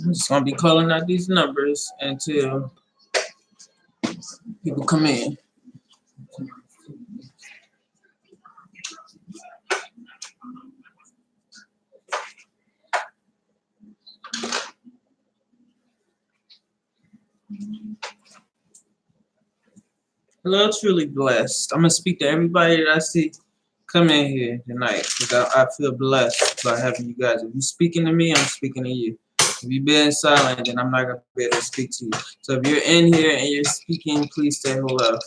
I'm just gonna be calling out these numbers until people come in. Hello, truly blessed. I'm gonna speak to everybody that I see come in here tonight because I feel blessed by having you guys. If you're speaking to me, I'm speaking to you. If you've been silent, then I'm not gonna be able to speak to you. So if you're in here and you're speaking, please say hello.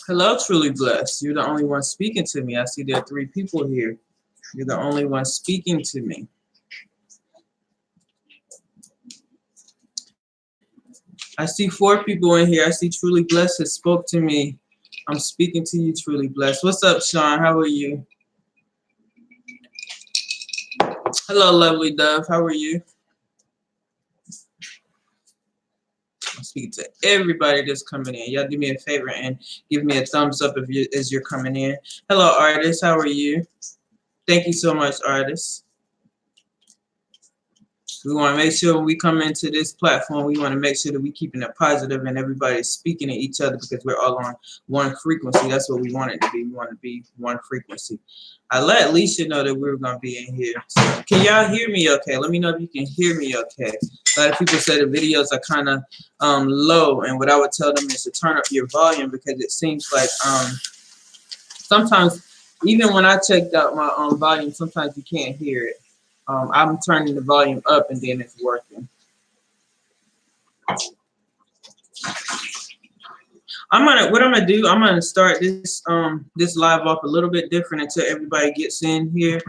Hello, truly blessed. You're the only one speaking to me. I see there are 3 people here. You're the only one speaking to me. I see 4 people in here. I see truly blessed has spoke to me. I'm speaking to you, truly blessed. What's up, Sean? How are you? Hello, lovely dove. How are you? I'm speaking to everybody that's coming in. Y'all do me a favor and give me a thumbs up as you're coming in. Hello, artist. How are you? Thank you so much, artist. We want to make sure when we come into this platform, we want to make sure that we're keeping it positive and everybody's speaking to each other because we're all on one frequency. That's what we want it to be. We want to be one frequency. I let Alicia know that we were going to be in here. So, can y'all hear me okay? Let me know if you can hear me okay. A lot of people say the videos are kind of low, and what I would tell them is to turn up your volume because it seems like sometimes, even when I checked out my volume, sometimes you can't hear it. I'm turning the volume up and then it's working. What I'm gonna do, I'm gonna start this this live off a little bit different until everybody gets in here.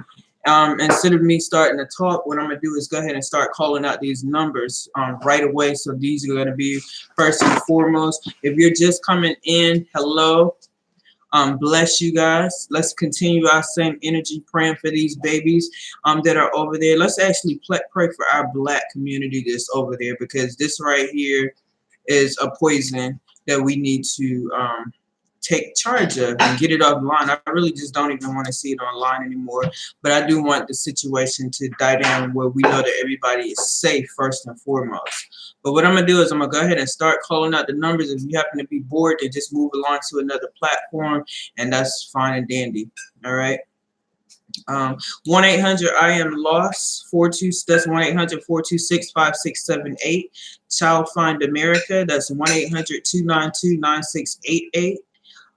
Instead of me starting to talk, what I'm gonna do is go ahead and start calling out these numbers right away. So these are gonna be first and foremost. If you're just coming in, hello. Bless you guys. Let's continue our same energy praying for these babies that are over there. Let's actually pray for our Black community that's over there because this right here is a poison that we need to take charge of and get it offline. I really just don't even want to see it online anymore, but I do want the situation to die down where we know that everybody is safe first and foremost. But what I'm gonna do is I'm gonna go ahead and start calling out the numbers. If you happen to be bored, then just move along to another platform, and that's fine and dandy. All right. 1-800 I am lost. That's 1-800-426-5678. Child Find America. That's 1-800-292-9688.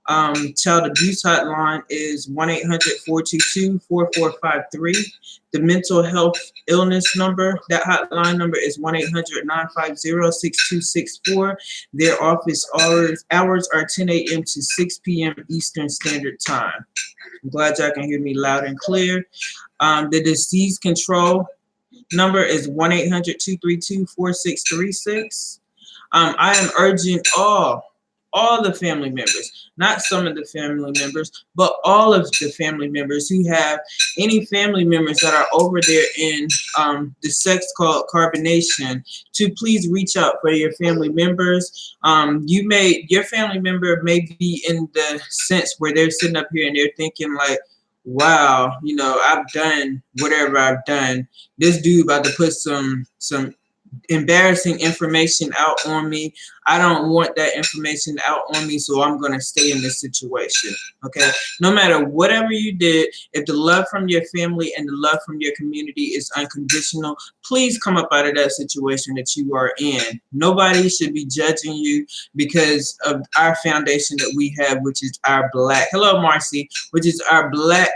Child abuse hotline is 1-800-422-4453. The mental health illness number, that hotline number is 1-800-950-6264. Their office hours are 10 a.m. to 6 p.m. Eastern Standard Time. I'm glad y'all can hear me loud and clear. The disease control number is 1-800-232-4636. I am urging all the family members, not some of the family members, but all of the family members who have any family members that are over there in the sex called carbonation, to please reach out for your family members. Your family member may be in the sense where they're sitting up here and they're thinking like, wow, you know, I've done whatever I've done. This dude about to put some embarrassing information out on me. I don't want that information out on me, so I'm going to stay in this situation. Okay, no matter whatever you did, if the love from your family and the love from your community is unconditional, please come up out of that situation that you are in. Nobody should be judging you because of our foundation that we have, which is our Black, hello Marcy, which is our Black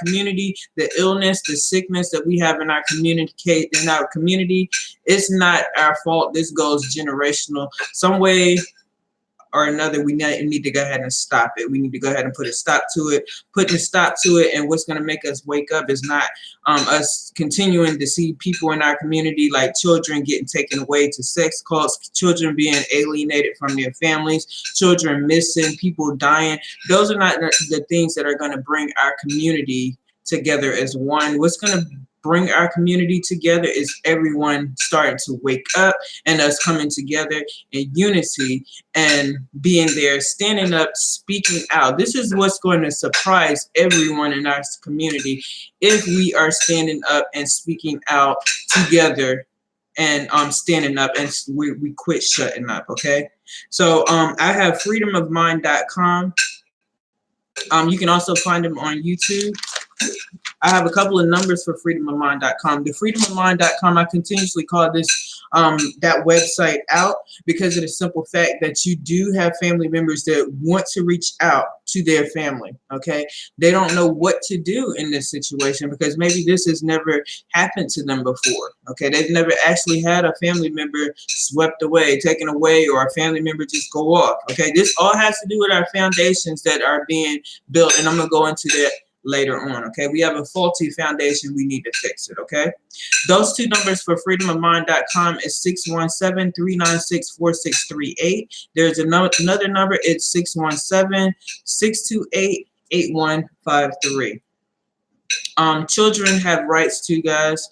community. The illness, the sickness that we have in our community, it's not our fault. This goes generational. Some way or another, we need to go ahead and stop it. We need to go ahead and put a stop to it. Putting a stop to it, and what's going to make us wake up is not us continuing to see people in our community like children getting taken away to sex cults, children being alienated from their families, children missing, people dying. Those are not the things that are going to bring our community together as one. What's going to bring our community together is everyone starting to wake up and us coming together in unity and being there, standing up, speaking out. This is what's going to surprise everyone in our community if we are standing up and speaking out together and standing up, and we quit shutting up. Okay, so I have freedomofmind.com. You can also find them on YouTube. I have a couple of numbers for freedomofmind.com. The freedomofmind.com, I continuously call this that website out because of the simple fact that you do have family members that want to reach out to their family, okay? They don't know what to do in this situation because maybe this has never happened to them before, okay? They've never actually had a family member swept away, taken away, or a family member just go off, okay? This all has to do with our foundations that are being built, and I'm going to go into that later on, okay? We have a faulty foundation. We need to fix it, okay? Those two numbers for freedomofmind.com is 617-396-4638. There's another number. It's 617-628-8153. Children have rights too, guys.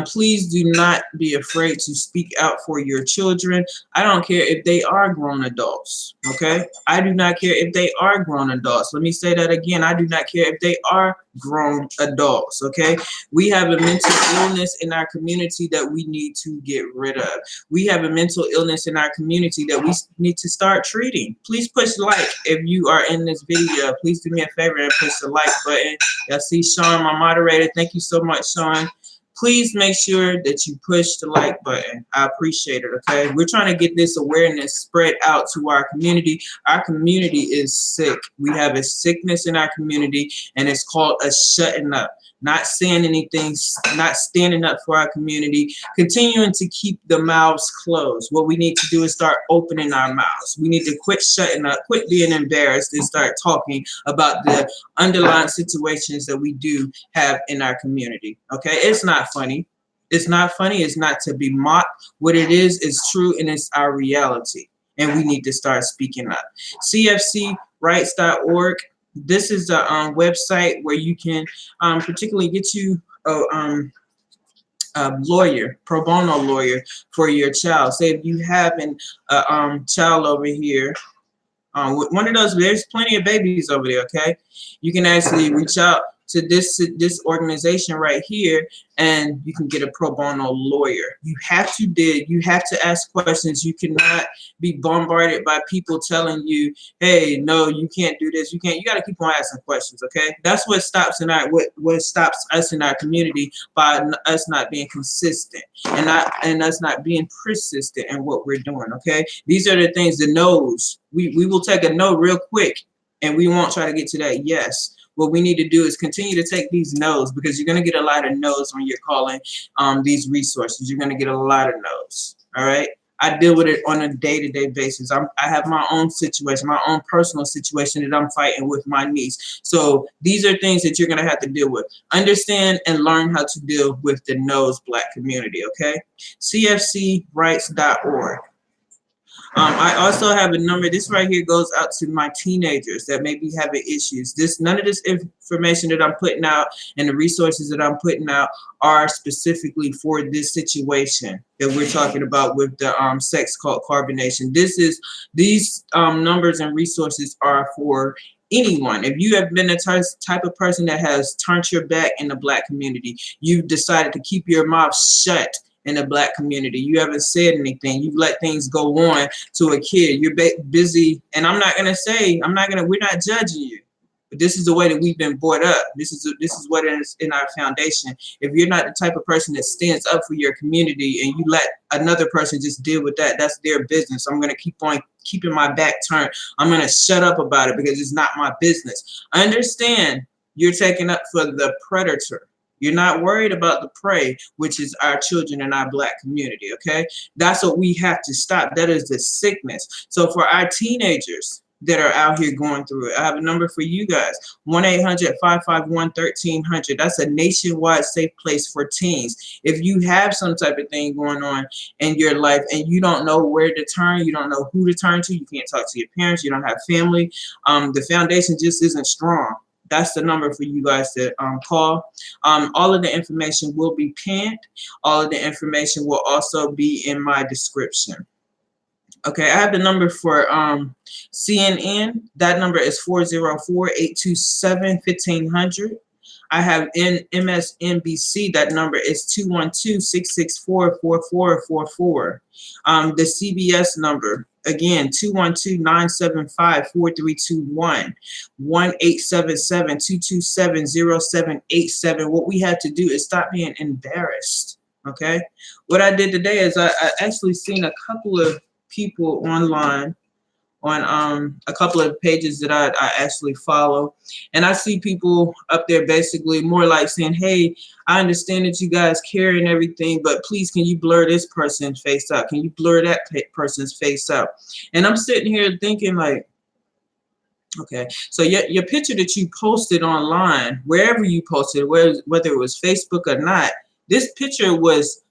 Please do not be afraid to speak out for your children. I don't care if they are grown adults, okay? I do not care if they are grown adults. Let me say that again. I do not care if they are grown adults, okay? We have a mental illness in our community that we need to get rid of. We have a mental illness in our community that we need to start treating. Please push like if you are in this video. Please do me a favor and push the like button. Y'all see Sean, my moderator. Thank you so much, Sean. Please make sure that you push the like button. I appreciate it, okay? We're trying to get this awareness spread out to our community. Our community is sick. We have a sickness in our community, and it's called a shutting up. Not saying anything, not standing up for our community, continuing to keep the mouths closed. What we need to do is start opening our mouths. We need to quit shutting up, quit being embarrassed, and start talking about the underlying situations that we do have in our community. Okay, it's not funny. It's not funny. It's not to be mocked. What it is true, and it's our reality. And we need to start speaking up. cfcrights.org. This is a website where you can particularly get you a lawyer, pro bono lawyer for your child. Say if you have a child over here, one of those, there's plenty of babies over there, okay? You can actually reach out to this organization right here, and you can get a pro bono lawyer. You have to dig. You have to ask questions. You cannot be bombarded by people telling you, "Hey, no, you can't do this. You can't." You got to keep on asking questions. Okay, that's what stops what stops us in our community, by us not being consistent and us not being persistent in what we're doing. Okay, these are the things. The no's. We will take a no real quick, and we won't try to get to that yes. What we need to do is continue to take these no's, because you're going to get a lot of no's when you're calling these resources. You're going to get a lot of no's. All right. I deal with it on a day-to-day basis. I have my own situation, my own personal situation that I'm fighting with my niece. So these are things that you're going to have to deal with. Understand and learn how to deal with the no's, Black community. Okay. cfcrights.org. I also have a number. This right here goes out to my teenagers that may be having issues. None of this information that I'm putting out and the resources that I'm putting out are specifically for this situation that we're talking about with the sex called carbonation. These numbers and resources are for anyone. If you have been a type of person that has turned your back in the Black community, you've decided to keep your mouth shut in the Black community, you haven't said anything, you've let things go on to a kid, you're busy, and we're not judging you, but this is the way that we've been brought up. This is what is in our foundation. If you're not the type of person that stands up for your community and you let another person just deal with that, that's their business. I'm going to keep on keeping my back turned. I'm going to shut up about it because it's not my business. Understand, you're taking up for the predator. You're not worried about the prey, which is our children in our Black community, okay? That's what we have to stop. That is the sickness. So for our teenagers that are out here going through it, I have a number for you guys, 1-800-551-1300. That's a nationwide safe place for teens. If you have some type of thing going on in your life and you don't know where to turn, you don't know who to turn to, you can't talk to your parents, you don't have family, the foundation just isn't strong. That's the number for you guys to call. All of the information will be pinned. All of the information will also be in my description. Okay, I have the number for CNN. That number is 404-827-1500. I have MSNBC. That number is 212-664-4444. The CBS number, again, 212-975-4321, 1-877-227-0787. What we had to do is stop being embarrassed, okay? What I did today is I actually seen a couple of people online on a couple of pages that I actually follow, and I see people up there basically more like saying, hey, I understand that you guys care and everything, but please, can you blur this person's face out? Can you blur that person's face out? And I'm sitting here thinking like, okay, so your picture that you posted online, wherever you posted, whether it was Facebook or not, this picture was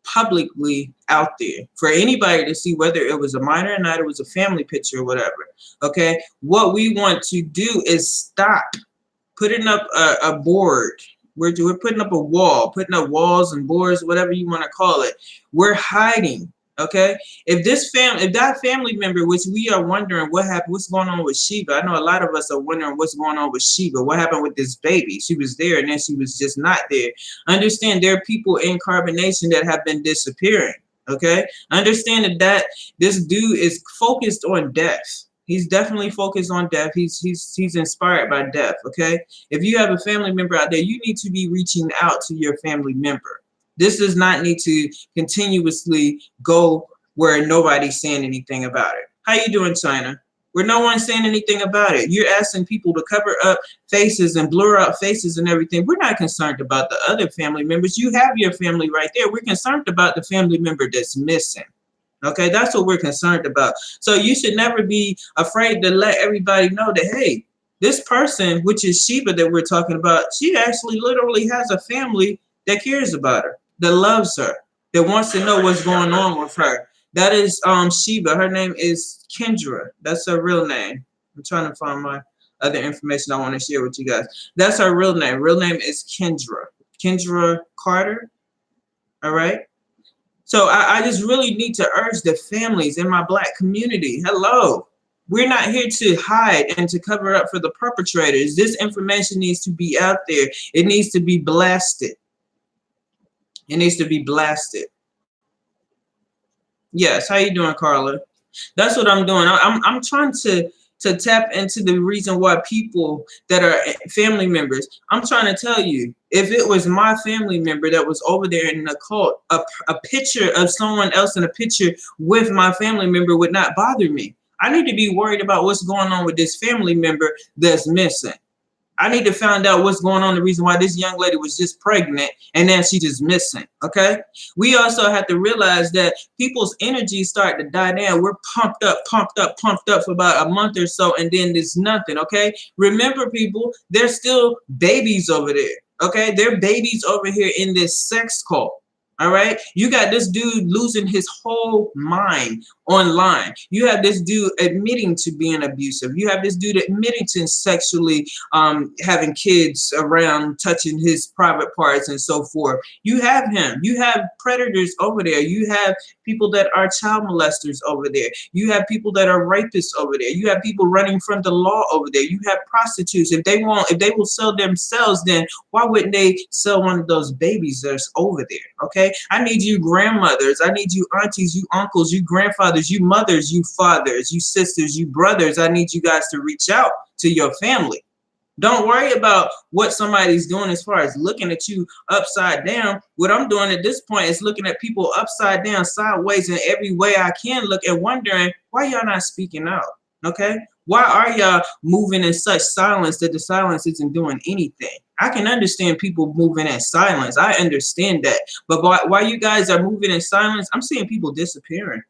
publicly out there for anybody to see, whether it was a minor or not, it was a family picture or whatever. Okay, what we want to do is stop putting up a board. We're putting up a wall, putting up walls and boards, whatever you want to call it. We're hiding. Okay, if that family member, which we are wondering what happened, what's going on with Sheba. I know a lot of us are wondering what's going on with Sheba. What happened with this baby? She was there and then she was just not there. Understand there are people in carbonation that have been disappearing. Okay, understand that this dude is focused on death. He's definitely focused on death. He's inspired by death. Okay, if you have a family member out there, you need to be reaching out to your family member. This does not need to continuously go where nobody's saying anything about it. How you doing, China? Where no one's saying anything about it. You're asking people to cover up faces and blur out faces and everything. We're not concerned about the other family members. You have your family right there. We're concerned about the family member that's missing. Okay, that's what we're concerned about. So you should never be afraid to let everybody know that, hey, this person, which is Sheba that we're talking about, she actually literally has a family that cares about her, that loves her, that wants to know what's going on with her. That is Sheba. Her name is Kendra. That's her real name. I'm trying to find my other information I want to share with you guys. That's her real name. Real name is Kendra. Kendra Carter. All right. So I just really need to urge the families in my Black community. Hello. We're not here to hide and to cover up for the perpetrators. This information needs to be out there. It needs to be blasted. It needs to be blasted. Yes, how you doing, Carla? That's what I'm doing. I'm trying to tap into the reason why people that are family members. I'm trying to tell you, if it was my family member that was over there in the cult, a picture of someone else in a picture with my family member would not bother me. I need to be worried about what's going on with this family member that's missing. I need to find out what's going on, the reason why this young lady was just pregnant and then she just missing, okay? We also have to realize that people's energy start to die down. We're pumped up for about a month or so, and then there's nothing, okay? Remember, people, there's still babies over there, okay? There are babies over here in this sex cult. All right, you got this dude losing his whole mind online. You have this dude admitting to being abusive. You have this dude admitting to sexually having kids around, touching his private parts and so forth. You have him. You have predators over there. You have people that are child molesters over there. You have people that are rapists over there. You have people running from the law over there. You have prostitutes. If they will sell themselves, then why wouldn't they sell one of those babies that's over there? Okay. I need you grandmothers. I need you aunties, you uncles, you grandfathers, you mothers, you fathers, you sisters, you brothers. I need you guys to reach out to your family. Don't worry about what somebody's doing as far as looking at you upside down. What I'm doing at this point is looking at people upside down, sideways, in every way I can look, and wondering why y'all not speaking out, okay? Why are y'all moving in such silence that the silence isn't doing anything? I can understand people moving in silence. I understand that. But while you guys are moving in silence, I'm seeing people disappearing.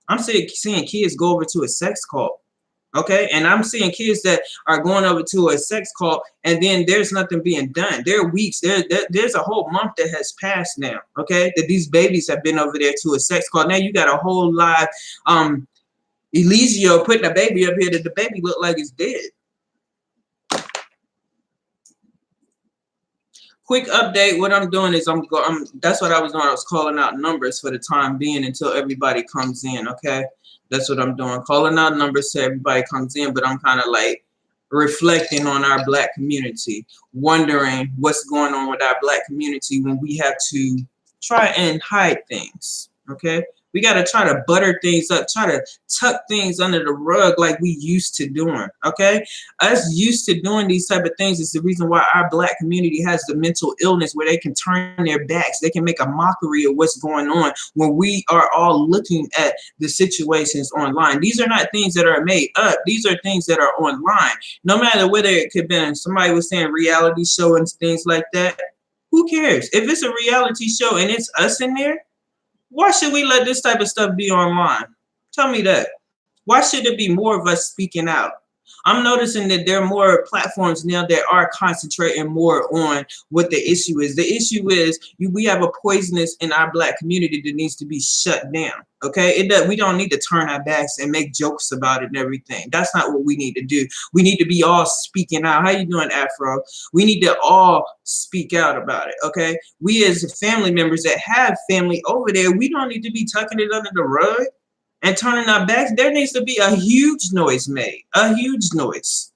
I'm seeing kids go over to a sex cult. Okay, and I'm seeing kids that are going over to a sex cult, and then there's nothing being done. There are weeks, there's a whole month that has passed now, okay, that these babies have been over there to a sex cult. Now you got a whole live Elisio putting a baby up here that the baby look like it's dead. quick update. What I'm doing is that's what I was doing. I was calling out numbers for the time being until everybody comes in. Okay, that's what I'm doing. Calling out numbers so everybody comes in. But I'm kind of like reflecting on our Black community, wondering what's going on with our Black community when we have to try and hide things. Okay, we got to try to butter things up, try to tuck things under the rug like we used to doing. Okay, us used to doing these type of things is the reason why our Black community has the mental illness where they can turn their backs, they can make a mockery of what's going on when we are all looking at the situations online. These are not things that are made up. These are things that are online. No matter whether it could be, somebody was saying reality show and things like that. Who cares? If it's a reality show and it's us in there, why should we let this type of stuff be online? Tell me that. Why should there be more of us speaking out? I'm noticing that there are more platforms now that are concentrating more on what the issue is. The issue is we have a poisonous in our Black community that needs to be shut down. Okay, we don't need to turn our backs and make jokes about it and everything. That's not what we need to do. We need to be all speaking out. How you doing, Afro? We need to all speak out about it. Okay, we as family members that have family over there, we don't need to be tucking it under the rug and turning our backs. There needs to be a huge noise made, a huge noise.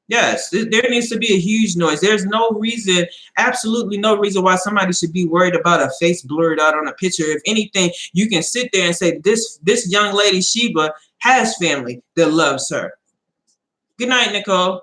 Yes, there needs to be a huge noise. There's no reason, absolutely no reason why somebody should be worried about a face blurred out on a picture. If anything, you can sit there and say, this young lady, Sheba, has family that loves her. Good night, Nicole.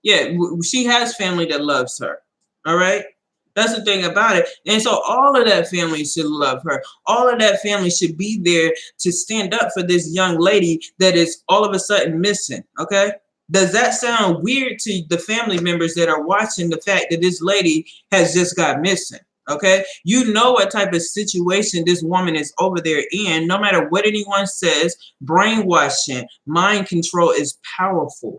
Yeah, she has family that loves her. All right? That's the thing about it. And so all of that family should love her. All of that family should be there to stand up for this young lady that is all of a sudden missing. Okay? Does that sound weird to the family members that are watching the fact that this lady has just got missing? Okay? You know what type of situation this woman is over there in. No matter what anyone says, brainwashing, mind control is powerful.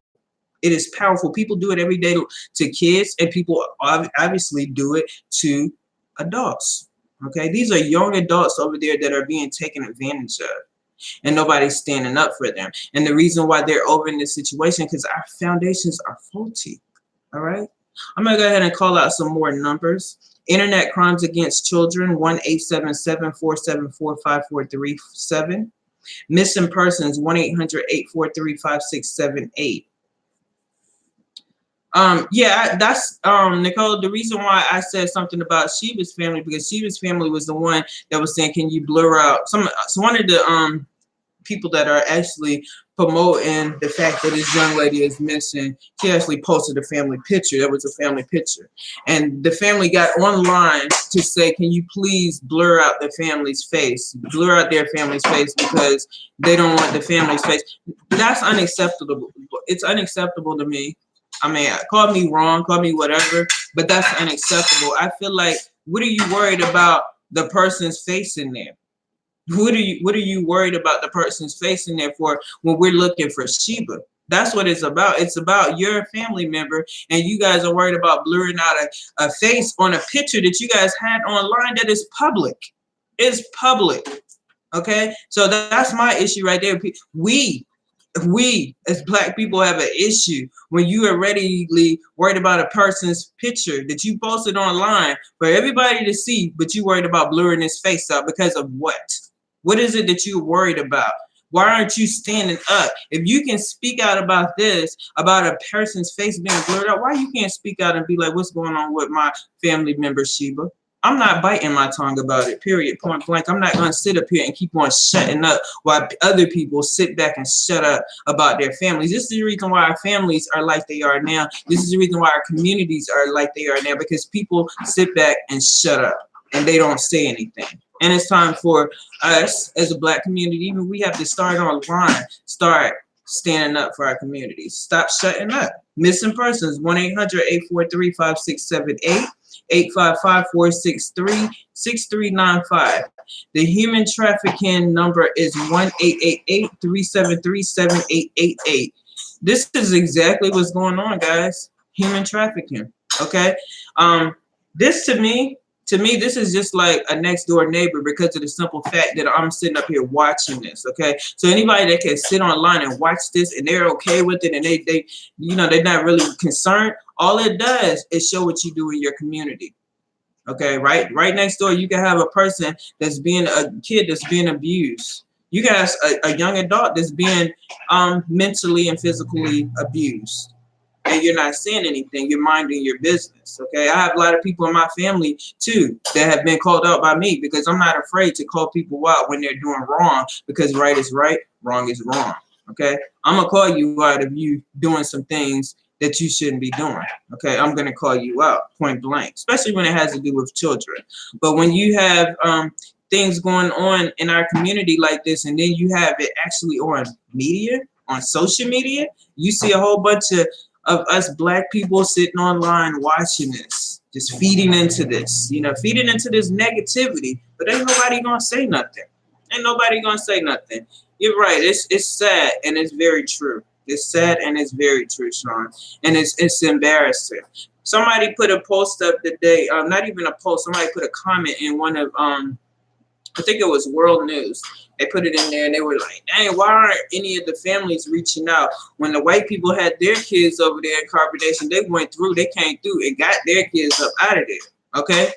It is powerful. People do it every day to kids, and people obviously do it to adults. Okay, these are young adults over there that are being taken advantage of, and nobody's standing up for them. And the reason why they're over in this situation because our foundations are faulty. All right, I'm gonna go ahead and call out some more numbers. Internet crimes against children: 1-877-474-5437. Missing persons: 1-800-843-5678. Yeah, that's Nicole, the reason why I said something about Sheba's family, because Sheba's family was the one that was saying, can you blur out so one of the people that are actually promoting the fact that this young lady is missing. She actually posted a family picture. That was a family picture, and the family got online to say, can you please blur out the family's face, blur out their family's face, because they don't want the family's face. That's unacceptable. It's unacceptable to me. I mean, call me wrong, call me whatever, but that's unacceptable. I feel like, what are you worried about the person's face in there? What are you worried about the person's face in there for when we're looking for Sheba? That's what it's about. It's about your family member, and you guys are worried about blurring out a face on a picture that you guys had online that is public. It's public. Okay? So that's my issue right there. We as Black people have an issue when you are readily worried about a person's picture that you posted online for everybody to see, but you worried about blurring his face out because of what? What is it that you're worried about? Why aren't you standing up? If you can speak out about this, about a person's face being blurred out, why you can't speak out and be like, what's going on with my family member, Sheba? I'm not biting my tongue about it, period, point blank. I'm not going to sit up here and keep on shutting up while other people sit back and shut up about their families. This is the reason why our families are like they are now. This is the reason why our communities are like they are now, because people sit back and shut up and they don't say anything. And it's time for us as a Black community, even we have to start online, start standing up for our communities. Stop shutting up. Missing persons: 1-800-843-5678. 855-463-6395. The human trafficking number is 1-888-373-7888. This is exactly what's going on, guys. Human trafficking. Okay. This to me To me, this is just like a next door neighbor because of the simple fact that I'm sitting up here watching this. Okay, so anybody that can sit online and watch this and they're okay with it and they you know, they're not really concerned, all it does is show what you do in your community. Okay, right next door you can have a person that's being a kid that's being abused. You can have a young adult that's being mentally and physically abused, and you're not saying anything. You're minding your business. Okay, I have a lot of people in my family too that have been called out by me because I'm not afraid to call people out when they're doing wrong, because right is right, wrong is wrong. Okay, I'm gonna call you out if you doing some things that you shouldn't be doing. Okay, I'm gonna call you out point blank, especially when it has to do with children. But when you have things going on in our community like this, and then you have it actually on media, on social media, you see a whole bunch of us black people sitting online watching this, just feeding into this, you know, feeding into this negativity, but ain't nobody gonna say nothing. Ain't nobody gonna say nothing. You're right, it's sad and it's very true. It's sad and it's very true, Sean, and it's embarrassing. Somebody put a post up today, not even a post, somebody put a comment in one of, I think it was World News. They put it in there and they were like, dang, why aren't any of the families reaching out? When the white people had their kids over there in carbonation, they went through, they came through and got their kids up out of there, okay?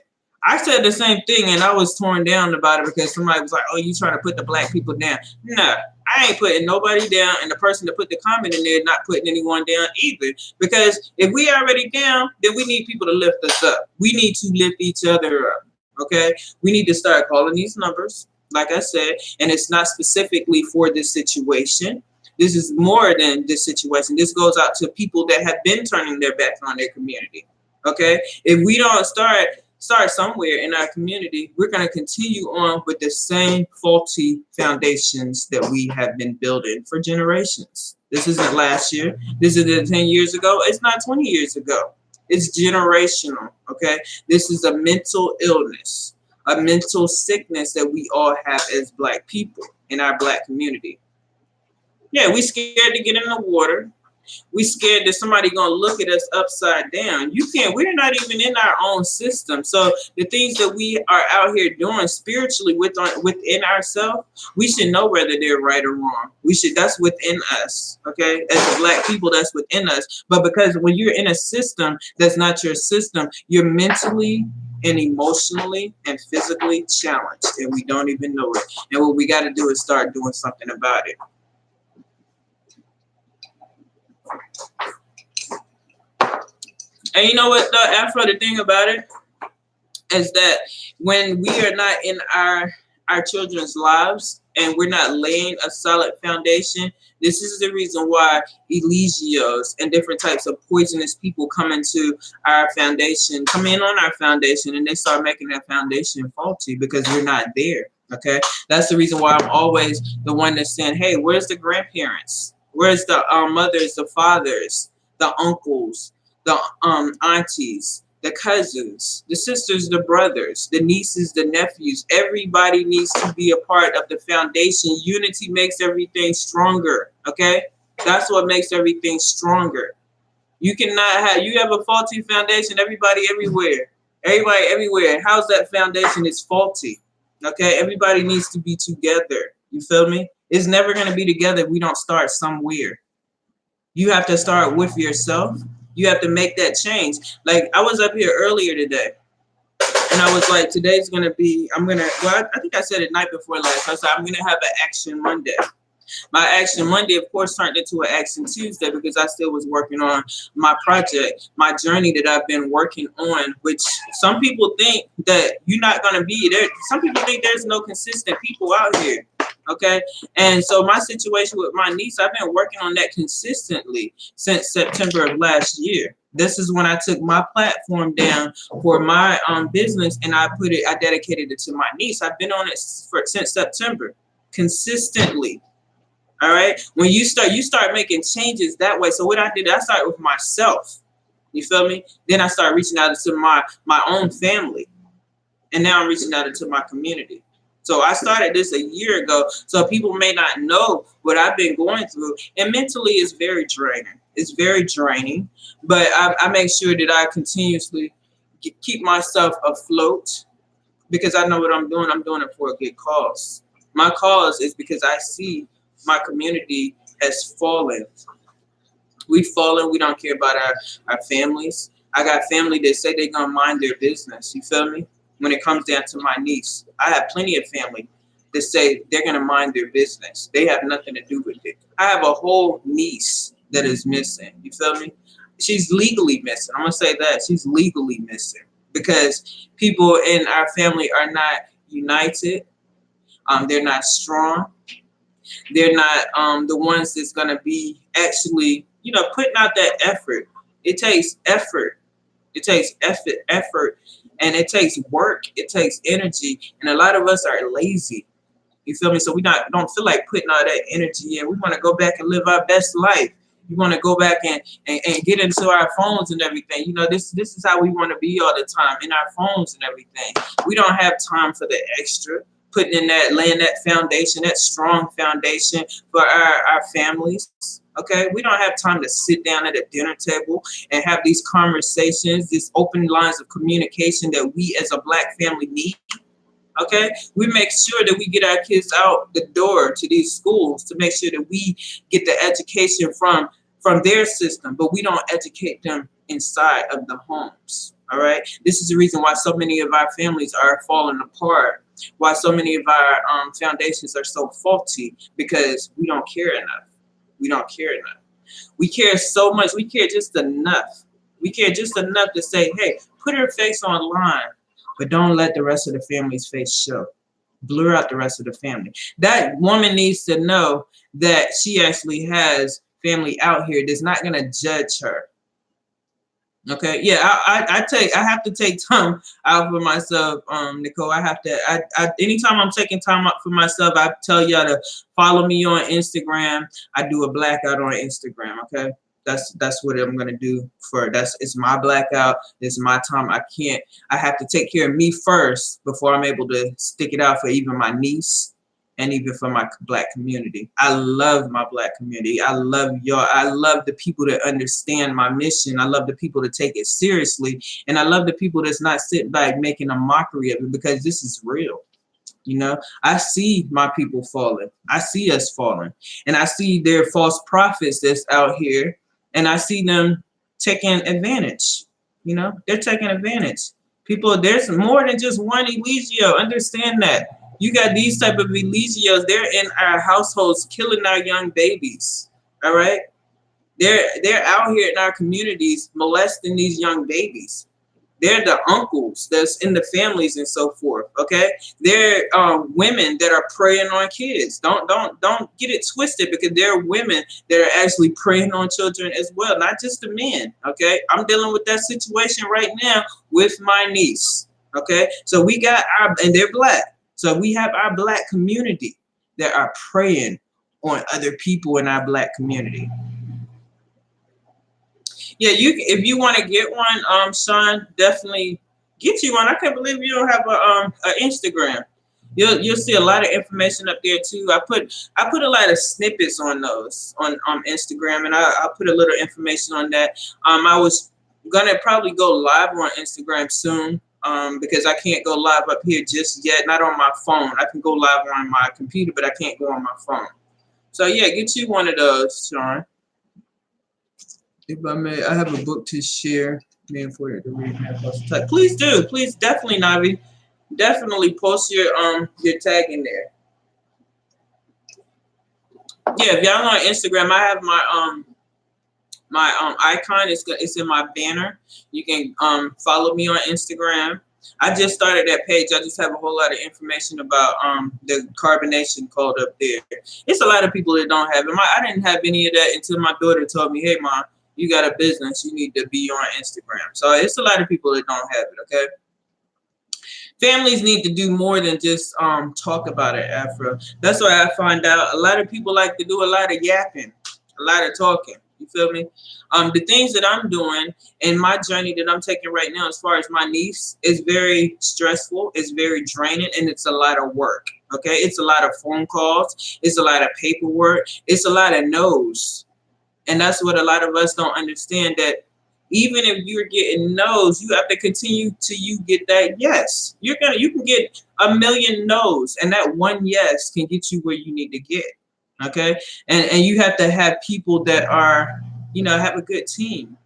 I said the same thing and I was torn down about it because somebody was like, oh, you trying to put the black people down. Nah, I ain't putting nobody down, and the person that put the comment in there not putting anyone down either. Because if we already down, then we need people to lift us up. We need to lift each other up, okay? We need to start calling these numbers, like I said, and it's not specifically for this situation. This is more than this situation. This goes out to people that have been turning their back on their community, okay? If we don't start somewhere in our community, we're going to continue on with the same faulty foundations that we have been building for generations. This isn't last year. This isn't 10 years ago. It's not 20 years ago. It's generational, okay? This is a mental illness, a mental sickness that we all have as black people in our black community. Yeah, we scared to get in the water. We scared that somebody gonna look at us upside down. We're not even in our own system. So the things that we are out here doing spiritually within ourselves, we should know whether they're right or wrong. That's within us, okay? As black people, that's within us. But because when you're in a system that's not your system, you're mentally and emotionally and physically challenged, and we don't even know it. And what we gotta do is start doing something about it. And you know what, though, Afro, the thing about it is that when we are not in our children's lives and we're not laying a solid foundation, this is the reason why Eligios and different types of poisonous people come in on our foundation, and they start making that foundation faulty because we're not there, okay? That's the reason why I'm always the one that's saying, hey, where's the grandparents? Where's the mothers, the fathers, the uncles, the aunties, the cousins, the sisters, the brothers, the nieces, the nephews? Everybody needs to be a part of the foundation. Unity makes everything stronger, okay? That's what makes everything stronger. You have a faulty foundation, everybody everywhere. How's that foundation? It's faulty, okay? Everybody needs to be together. You feel me? It's never going to be together if we don't start somewhere. You have to start with yourself. You have to make that change. Like, I was up here earlier today, and I was like, today's going to be, I think I said it night before last. I said, I'm going to have an Action Monday. My Action Monday, of course, turned into an Action Tuesday because I still was working on my project, my journey that I've been working on, which some people think that you're not going to be there. Some people think there's no consistent people out here. Okay, and so my situation with my niece, I've been working on that consistently since September of last year. This is when I took my platform down for my business, and I dedicated it to my niece. I've been on it since September, consistently. All right, when you start making changes that way. So what I did, I started with myself. You feel me? Then I started reaching out to my own family, and now I'm reaching out to my community. So I started this a year ago, so people may not know what I've been going through. And mentally, it's very draining. It's very draining, but I make sure that I continuously keep myself afloat because I know what I'm doing. I'm doing it for a good cause. My cause is because I see my community has fallen. We've fallen. We don't care about our families. I got family that say they're going to mind their business. You feel me? When it comes down to my niece, I have plenty of family that say they're going to mind their business. They have nothing to do with it. I have a whole niece that is missing. You feel me? She's legally missing. I'm going to say that. She's legally missing because people in our family are not united. They're not strong. They're not the ones that's going to be actually, putting out that effort. It takes effort. It takes effort, and it takes work. It takes energy, and a lot of us are lazy. You feel me? So we don't feel like putting all that energy in. We want to go back and live our best life. We want to go back and get into our phones and everything. This is how we want to be all the time, in our phones and everything. We don't have time for the extra. Putting in that, laying that foundation, that strong foundation for our families. Okay, we don't have time to sit down at a dinner table and have these conversations, these open lines of communication that we as a Black family need. Okay, we make sure that we get our kids out the door to these schools to make sure that we get the education from their system, but we don't educate them inside of the homes. All right, this is the reason why so many of our families are falling apart, why so many of our foundations are so faulty, because we don't care enough. We don't care enough. We care so much. We care just enough. We care just enough to say, hey, put her face online, but don't let the rest of the family's face show. Blur out the rest of the family. That woman needs to know that she actually has family out here that's not going to judge her. Okay, yeah, I have to take time out for myself, Nicole. Anytime I'm taking time out for myself, I tell y'all to follow me on Instagram. I do a blackout on Instagram. Okay, that's what I'm gonna do it's my blackout. It's my time. I have to take care of me first before I'm able to stick it out for even my niece and even for my Black community. I love my Black community. I love y'all. I love the people that understand my mission. I love the people that take it seriously. And I love the people that's not sitting back making a mockery of it, because this is real. I see my people falling. I see us falling. And I see their false prophets that's out here. And I see them taking advantage. They're taking advantage. People, there's more than just one Eligio. Understand that. You got these type of Eligios. They're in our households killing our young babies. All right? They're out here in our communities molesting these young babies. They're the uncles that's in the families and so forth. Okay? They're women that are preying on kids. Don't get it twisted, because there are women that are actually preying on children as well, not just the men. Okay? I'm dealing with that situation right now with my niece. Okay? So we got and they're Black. So we have our Black community that are preying on other people in our Black community. Yeah, if you want to get one, Sean, definitely get you one. I can't believe you don't have a Instagram. You'll see a lot of information up there too. I put a lot of snippets on those on Instagram, and I put a little information on that. I was gonna probably go live on Instagram soon. Because I can't go live up here just yet, not on my phone. I can go live on my computer, but I can't go on my phone. So yeah, get you one of those, Sean. If I may, I have a book to share. For it to read. Please do. Please, definitely, Navi. Definitely post your tag in there. Yeah, if y'all on Instagram, I have my icon. It's in my banner. You can follow me on Instagram. I just started that page. I just have a whole lot of information about the carbonation code up there. It's a lot of people that don't have it. I didn't have any of that until my daughter told me, hey, Mom, you got a business. You need to be on Instagram. So it's a lot of people that don't have it, okay? Families need to do more than just talk about it, Afro. That's why I find out a lot of people like to do a lot of yapping, a lot of talking. You feel me? The things that I'm doing in my journey that I'm taking right now, as far as my niece, is very stressful. It's very draining, and it's a lot of work. Okay, it's a lot of phone calls. It's a lot of paperwork. It's a lot of no's, and that's what a lot of us don't understand. That Even if you're getting no's, you have to continue till you get that yes. You can get a million no's, and that one yes can get you where you need to get. Okay, and you have to have people that are, have a good team.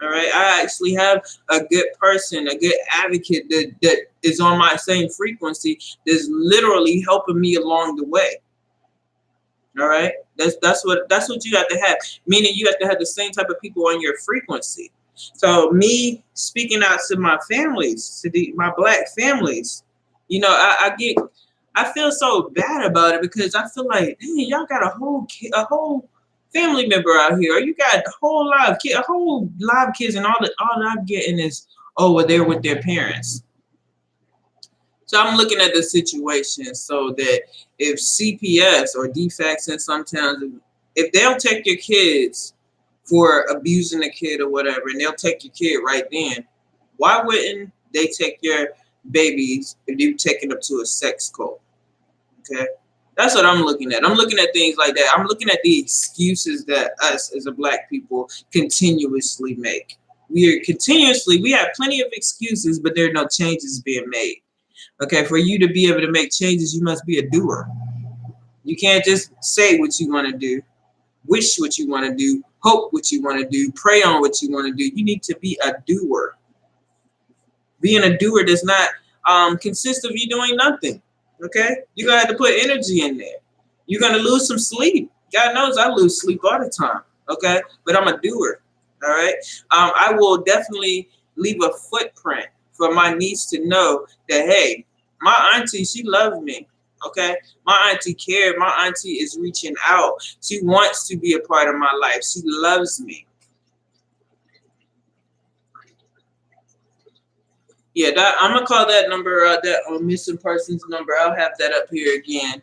All right, I actually have a good person, a good advocate that is on my same frequency, that's literally helping me along the way. All right, that's what you have to have. Meaning you have to have the same type of people on your frequency. So me speaking out to my families, to my black families, I feel so bad about it, because I feel like, dang, y'all got a whole family member out here, or you got a whole lot of kids, and all I'm getting is, oh, well, they're with their parents. So I'm looking at the situation so that if CPS or DFACS in some towns, if they'll take your kids for abusing a kid or whatever, and they'll take your kid right then, why wouldn't they take your babies if you're taking them to a sex cult? Okay, that's what I'm looking at. I'm looking at things like that. I'm looking at the excuses that us as a black people continuously make. We have plenty of excuses, but there are no changes being made. Okay, for you to be able to make changes, you must be a doer. You can't just say what you want to do, wish what you want to do, hope what you want to do, pray on what you want to do. You need to be a doer. Being a doer does not consist of you doing nothing. Okay, you're gonna have to put energy in there. You're gonna lose some sleep. God knows I lose sleep all the time. Okay, but I'm a doer. All right, I will definitely leave a footprint for my niece to know that, hey, my auntie, she loves me. Okay, my auntie cared. My auntie is reaching out. She wants to be a part of my life. She loves me. Yeah, I'm gonna call that number, that missing persons number. I'll have that up here again.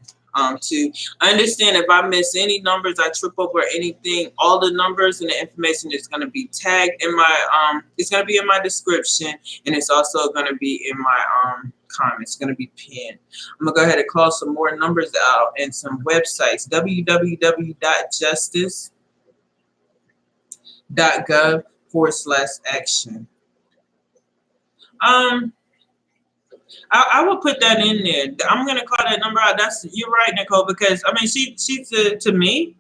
Too. I understand if I miss any numbers, I trip over anything, all the numbers and the information is gonna be tagged in my it's gonna be in my description, and it's also gonna be in my comments. It's gonna be pinned. I'm gonna go ahead and call some more numbers out and some websites. www.justice.gov/action. I will put that in there. I'm gonna call that number out. You're right, Nicole, because I mean, she's to me,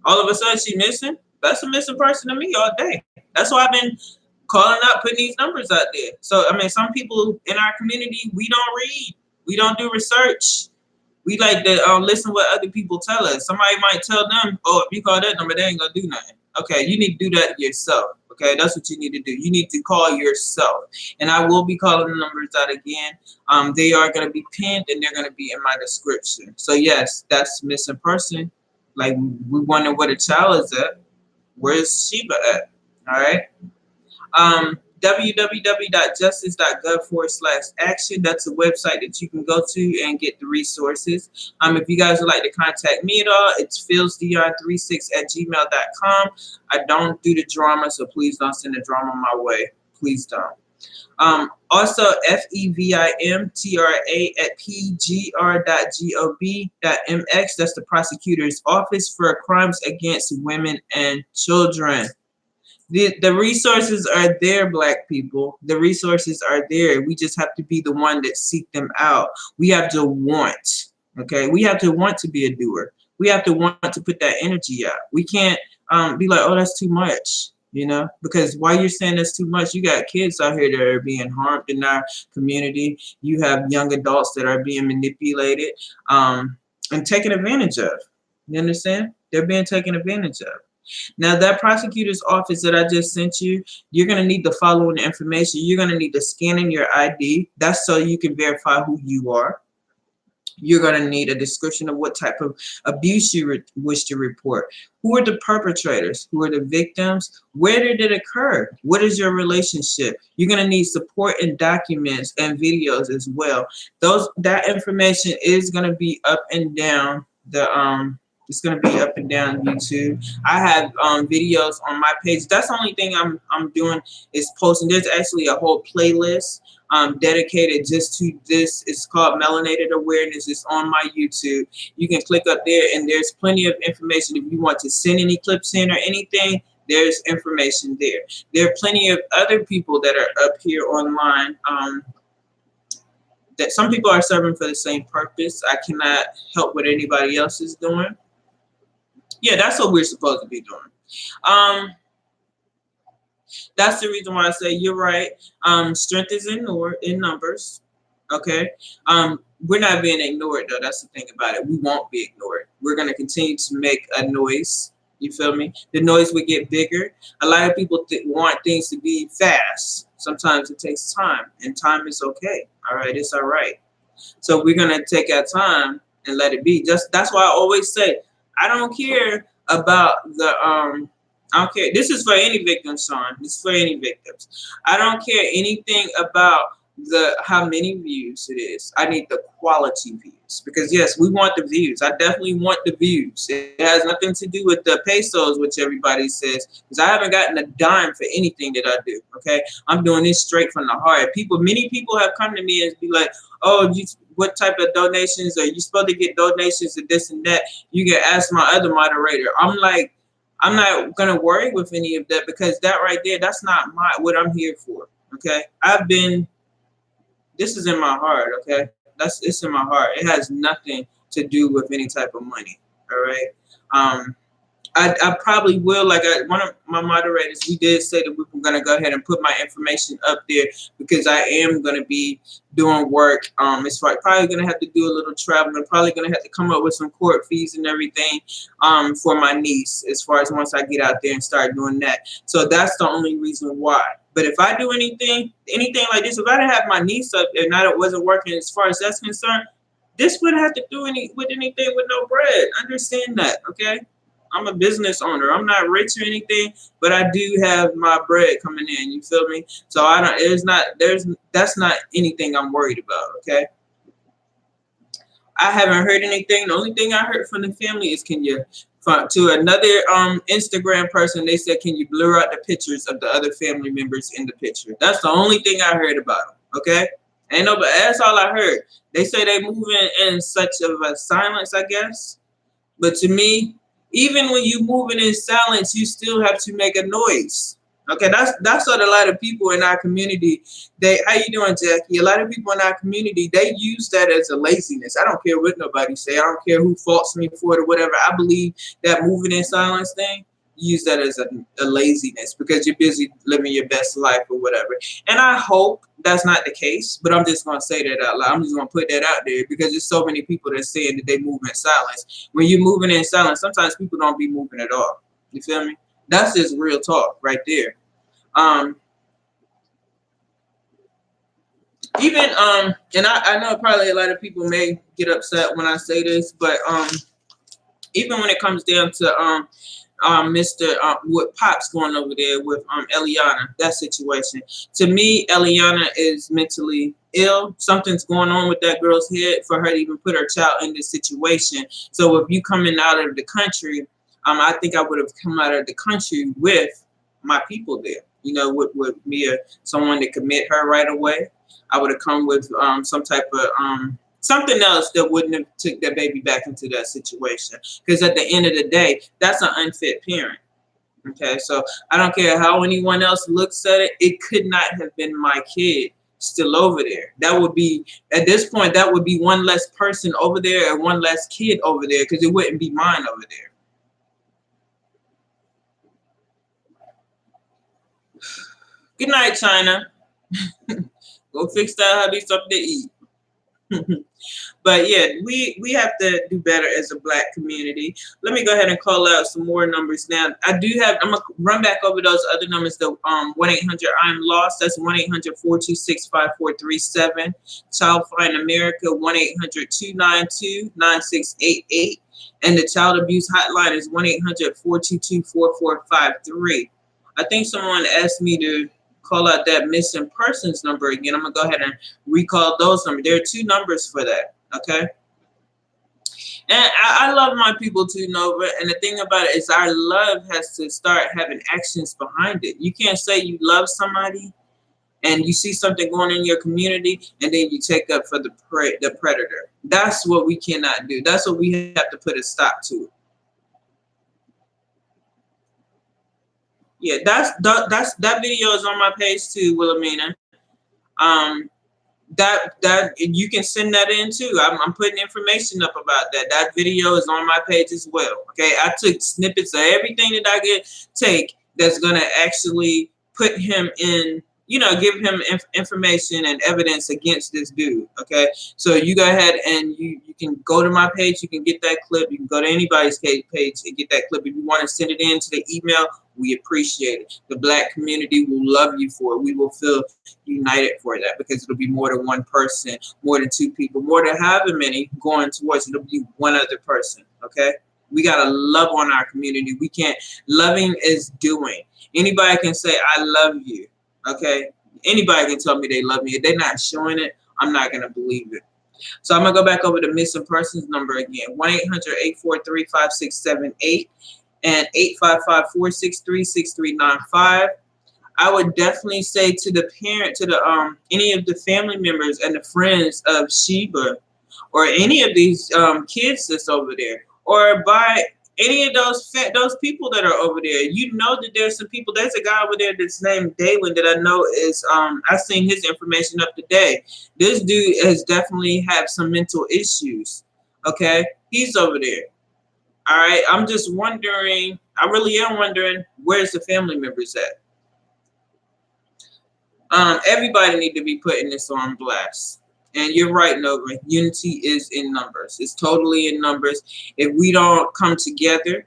all of a sudden she missing. That's a missing person to me all day. That's why I've been calling out, putting these numbers out there. So I mean, some people in our community, we don't read, we don't do research. We like to listen what other people tell us. Somebody might tell them, oh, if you call that number, they ain't gonna do nothing. Okay, you need to do that yourself. Okay, that's what you need to do. You need to call yourself. And I will be calling the numbers out again. They are going to be pinned, and they're going to be in my description. So yes, that's missing person. Like, we wonder where the child is at. Where's Sheba at? All right. www.justice.gov/action. That's a website that you can go to and get the resources. If you guys would like to contact me at all, it's philsdion36@gmail.com. I don't do the drama, so please don't send the drama my way. Please don't. Also, FEVIMTRA@pgr.gov.mx. That's the Prosecutor's Office for Crimes Against Women and Children. The resources are there, black people. The resources are there. We just have to be the one that seek them out. We have to want, okay? We have to want to be a doer. We have to want to put that energy out. We can't be like, oh, that's too much, because while you're saying that's too much, you got kids out here that are being harmed in our community. You have young adults that are being manipulated and taken advantage of. You understand? They're being taken advantage of. Now, that prosecutor's office that I just sent you, you're going to need the following information. You're going to need to scan in your ID. That's so you can verify who you are. You're going to need a description of what type of abuse you wish to report. Who are the perpetrators? Who are the victims? Where did it occur? What is your relationship? You're going to need support and documents and videos as well. That information is going to be up and down it's going to be up and down YouTube. I have videos on my page. That's the only thing I'm doing is posting. There's actually a whole playlist dedicated just to this. It's called Melanated Awareness. It's on my YouTube. You can click up there, and there's plenty of information. If you want to send any clips in or anything, There's information there. There are plenty of other people that are up here online. That some people are serving for the same purpose. I cannot help what anybody else is doing. Yeah, that's what we're supposed to be doing. That's the reason why I say you're right. Strength is in numbers. Okay. We're not being ignored though. That's the thing about it. We won't be ignored. We're gonna continue to make a noise. You feel me? The noise will get bigger. A lot of people want things to be fast. Sometimes it takes time, and time is okay. All right, it's all right. So we're gonna take our time and let it be. Just that's why I always say I don't care about the I don't care. This is for any victims, Sean. This is for any victims. I don't care anything about how many views it is. I need the quality views, because yes, we want the views. I definitely want the views. It has nothing to do with the pesos, which everybody says, because I haven't gotten a dime for anything that I do. Okay, I'm doing this straight from the heart. Many people have come to me and be like, "Oh, what type of donations are you supposed to get? Donations and this and that." You can ask my other moderator. I'm like, I'm not gonna worry with any of that, because that right there, that's not what I'm here for. Okay, this is in my heart. Okay, it's in my heart. It has nothing to do with any type of money. All right. I probably will, like one of my moderators, we did say that we were going to go ahead and put my information up there, because I am going to be doing work. It's probably going to have to do a little traveling, probably going to have to come up with some court fees and everything for my niece, as far as once I get out there and start doing that. So that's the only reason why. But if I do anything like this, if I didn't have my niece up and I wasn't working as far as that's concerned, this wouldn't have to do with anything with no bread. Understand that, okay? I'm a business owner. I'm not rich or anything, but I do have my bread coming in. You feel me? So that's not anything I'm worried about. Okay. I haven't heard anything. The only thing I heard from the family is, to another Instagram person, they said, can you blur out the pictures of the other family members in the picture? That's the only thing I heard about them. Okay. Ain't no, but that's all I heard. They say they moving in such of a silence, I guess. But to me, even when you moving in silence, you still have to make a noise. Okay, that's what a lot of people in our community, how you doing, Jackie? A lot of people in our community, they use that as a laziness. I don't care what nobody say. I don't care who faults me for it or whatever. I believe that moving in silence thing, use that as a laziness, because you're busy living your best life or whatever. And I hope that's not the case, but I'm just going to say that out loud. I'm just going to put that out there, because there's so many people that's saying that they move in silence. When you're moving in silence, sometimes people don't be moving at all. You feel me? That's just real talk right there. And I know probably a lot of people may get upset when I say this, but even when it comes down to what Pop's going over there with Eliana, that situation. To me, Eliana is mentally ill. Something's going on with that girl's head for her to even put her child in this situation. So if you coming out of the country, I think I would have come out of the country with my people there. You know, with me or someone that could meet her right away. I would have come with some type of something else that wouldn't have took that baby back into that situation. Because at the end of the day, that's an unfit parent. Okay, so I don't care how anyone else looks at it. It could not have been my kid still over there. That would be, at this point, that would be one less person over there and one less kid over there, because it wouldn't be mine over there. Good night, China. Go fix that hubby something to eat. But yeah, we have to do better as a Black community. Let me go ahead and call out some more numbers now. I'm gonna run back over those other numbers. The 1-800-I'm-LOST. That's 1-800-426-5437. Child Find America, 1-800-292-9688. And the Child Abuse Hotline is 1-800-422-4453. I think someone asked me to call out that missing persons number again. I'm gonna go ahead and recall those numbers. There are 2 numbers for that. Okay. And I love my people too, Nova. And the thing about it is, our love has to start having actions behind it. You can't say you love somebody and you see something going on in your community and then you take up for the predator. That's what we cannot do. That's what we have to put a stop to. Yeah, that video is on my page too, Wilhelmina. Um, that you can send that in too. I'm putting information up about that. That video is on my page as well. Okay, I took snippets of everything that I could take that's gonna actually put him in, give him information and evidence against this dude. Okay, so you go ahead and you can go to my page. You can get that clip. You can go to anybody's page and get that clip. If you want to send it in to the email, we appreciate it. The Black community will love you for it. We will feel united for that, because it'll be more than one person, more than two people, more than however many going towards it. It'll be one other person. Okay, we gotta love on our community. We can't. Loving is doing. Anybody can say I love you. Okay, anybody can tell me they love me. If they're not showing it, I'm not gonna believe it. So I'm gonna go back over the missing persons number again: 1-800-843-5678 and 855-463-6395. I would definitely say to the parent, to the any of the family members and the friends of Sheba, or any of these kids that's over there, or by any of those people that are over there. You know that there's some people. There's a guy over there that's named Damon that I know is I seen his information up today. This dude has definitely had some mental issues. Okay, he's over there. All right, I'm just wondering. I really am wondering, where's the family members at? Everybody need to be putting this on blast. And you're right, Nova. Unity is in numbers. It's totally in numbers. If we don't come together,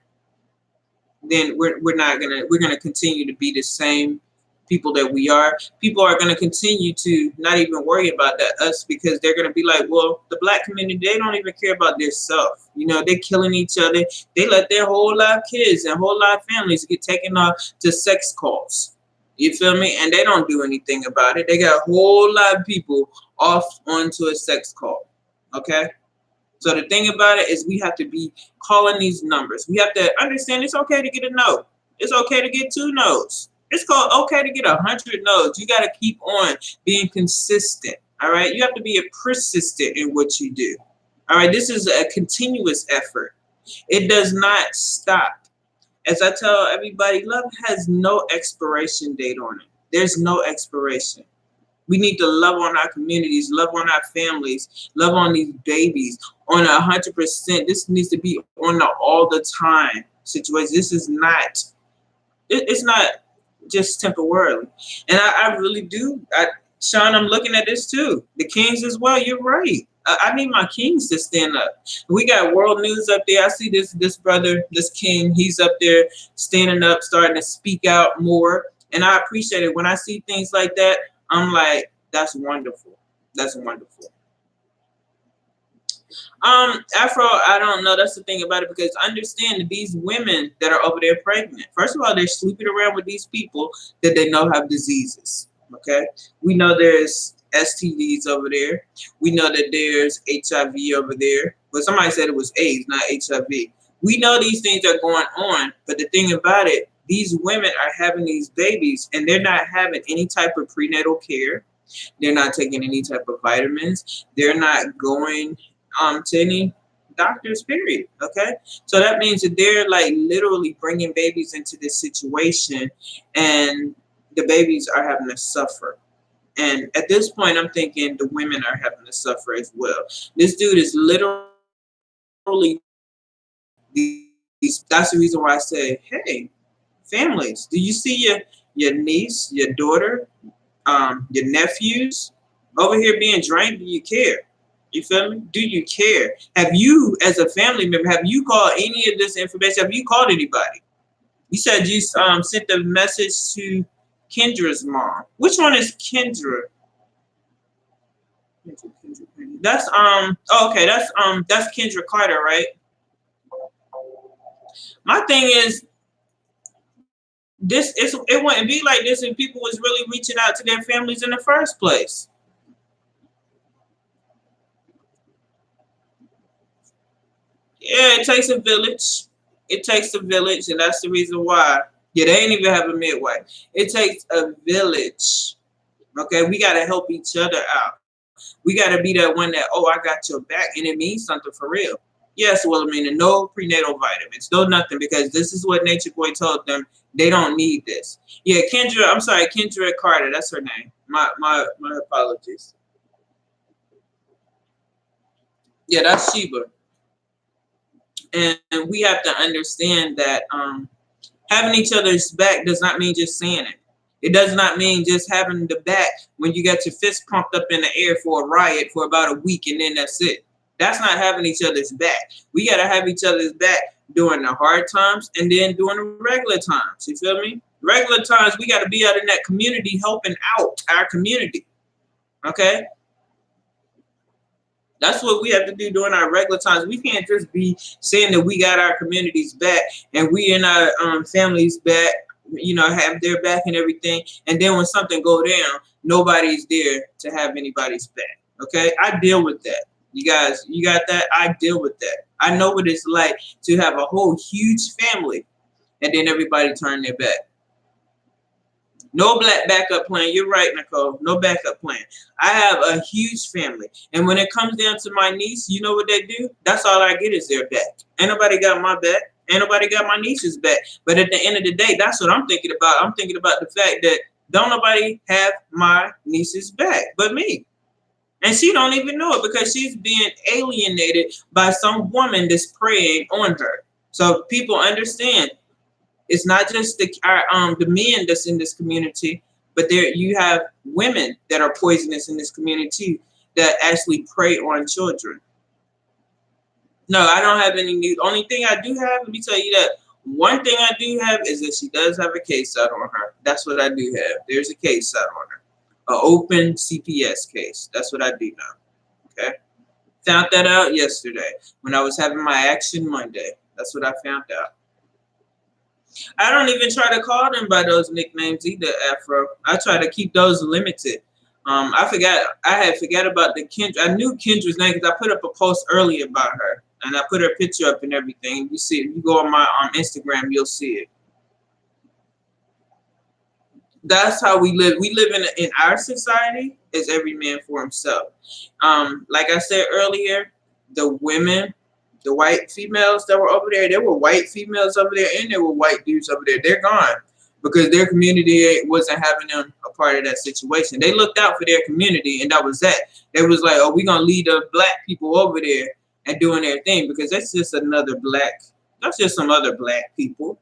then we're gonna continue to be the same people that we are. People are gonna continue to not even worry about us, because they're gonna be like, well, the Black community, they don't even care about their self. They're killing each other. They let their whole life kids and whole life families get taken off to sex calls. You feel me? And they don't do anything about it. They got a whole lot of people off onto a sex call. Okay? So the thing about it is, we have to be calling these numbers. We have to understand it's okay to get a no. It's okay to get 2 no's. It's called okay to get 100 no's. You got to keep on being consistent. All right? You have to be persistent in what you do. All right? This is a continuous effort. It does not stop. As I tell everybody, love has no expiration date on it. There's no expiration. We need to love on our communities, love on our families, love on these babies on 100%. This needs to be on the all the time situation. This is not, it's not just temporarily. And I really do. Sean, I'm looking at this too. The Kings as well. You're right. I need my Kings to stand up. We got world news up there. I see this brother, this King. He's up there standing up, starting to speak out more. And I appreciate it. When I see things like that, I'm like, that's wonderful. That's wonderful. Afro, I don't know. That's the thing about it, because understand that these women that are over there pregnant, first of all, they're sleeping around with these people that they know have diseases. Okay, we know there's STDs over there. We know that there's HIV over there. But somebody said it was AIDS, not HIV. We know these things are going on, but the thing about it, these women are having these babies and they're not having any type of prenatal care. They're not taking any type of vitamins. They're not going to any doctors, period. Okay, so that means that they're like literally bringing babies into this situation, and the babies are having to suffer. And at this point, I'm thinking the women are having to suffer as well. This dude is literally that's the reason why I say, hey, families, do you see your niece, your daughter, your nephews over here being drained? Do you care? You feel me? Do you care? Have you, as a family member, have you called any of this information? Have you called anybody? You said you sent the message to Kendra's mom. Which one is Kendra? That's oh, okay, that's Kendra Carter, right? My thing is, it wouldn't be like this if people was really reaching out to their families in the first place. Yeah, it takes a village. It takes a village, and that's the reason why. Yeah, they ain't even have a midwife. It takes a village. Okay, we gotta help each other out. We gotta be that one that, oh, I got your back, and it means something for real. Yes, Wilhelmina, no prenatal vitamins, no nothing, because this is what Nature Boy told them. They don't need this. Yeah, Kendra, I'm sorry, Kendra Carter, that's her name. My apologies. Yeah, that's Sheba. And we have to understand that having each other's back does not mean just saying it. It does not mean just having the back when you got your fist pumped up in the air for a riot for about a week and then that's it. That's not having each other's back. We got to have each other's back during the hard times and then during the regular times. You feel me? Regular times, we got to be out in that community helping out our community. Okay? That's what we have to do during our regular times. We can't just be saying that we got our communities back and we and our families back, you know, have their back and everything. And then when something go down, nobody's there to have anybody's back. Okay, I deal with that. You guys, you got that? I deal with that. I know what it's like to have a whole huge family and then everybody turn their back. No black backup plan. You're right, Nicole. No backup plan. I have a huge family. And when it comes down to my niece, you know what they do? That's all I get is their back. Ain't nobody got my back. Ain't nobody got my niece's back. But at the end of the day, that's what I'm thinking about. I'm thinking about the fact that don't nobody have my niece's back but me. And she don't even know it because she's being alienated by some woman that's preying on her. So people understand. It's not just the men that's in this community, but there you have women that are poisonous in this community that actually prey on children. No, I don't have any news. Only thing I do have, let me tell you that one thing I do have is that she does have a case out on her. That's what I do have. There's a case out on her, an open CPS case. That's what I do know. Okay, found that out yesterday when I was having my action Monday. That's what I found out. I don't even try to call them by those nicknames either, Afro. I try to keep those limited. I had forgot about the Kendra. I knew Kendra's name because I put up a post earlier about her. And I put her picture up and everything. You see it. If you go on my Instagram, you'll see it. That's how we live. We live in our society is every man for himself. Like I said earlier, the women, the white females that were over there were white females over there and there were white dudes over there. They're gone because their community wasn't having them a part of that situation. They looked out for their community and that was that. They was like, oh, we're going to lead the black people over there and doing their thing because that's just that's just some other black people.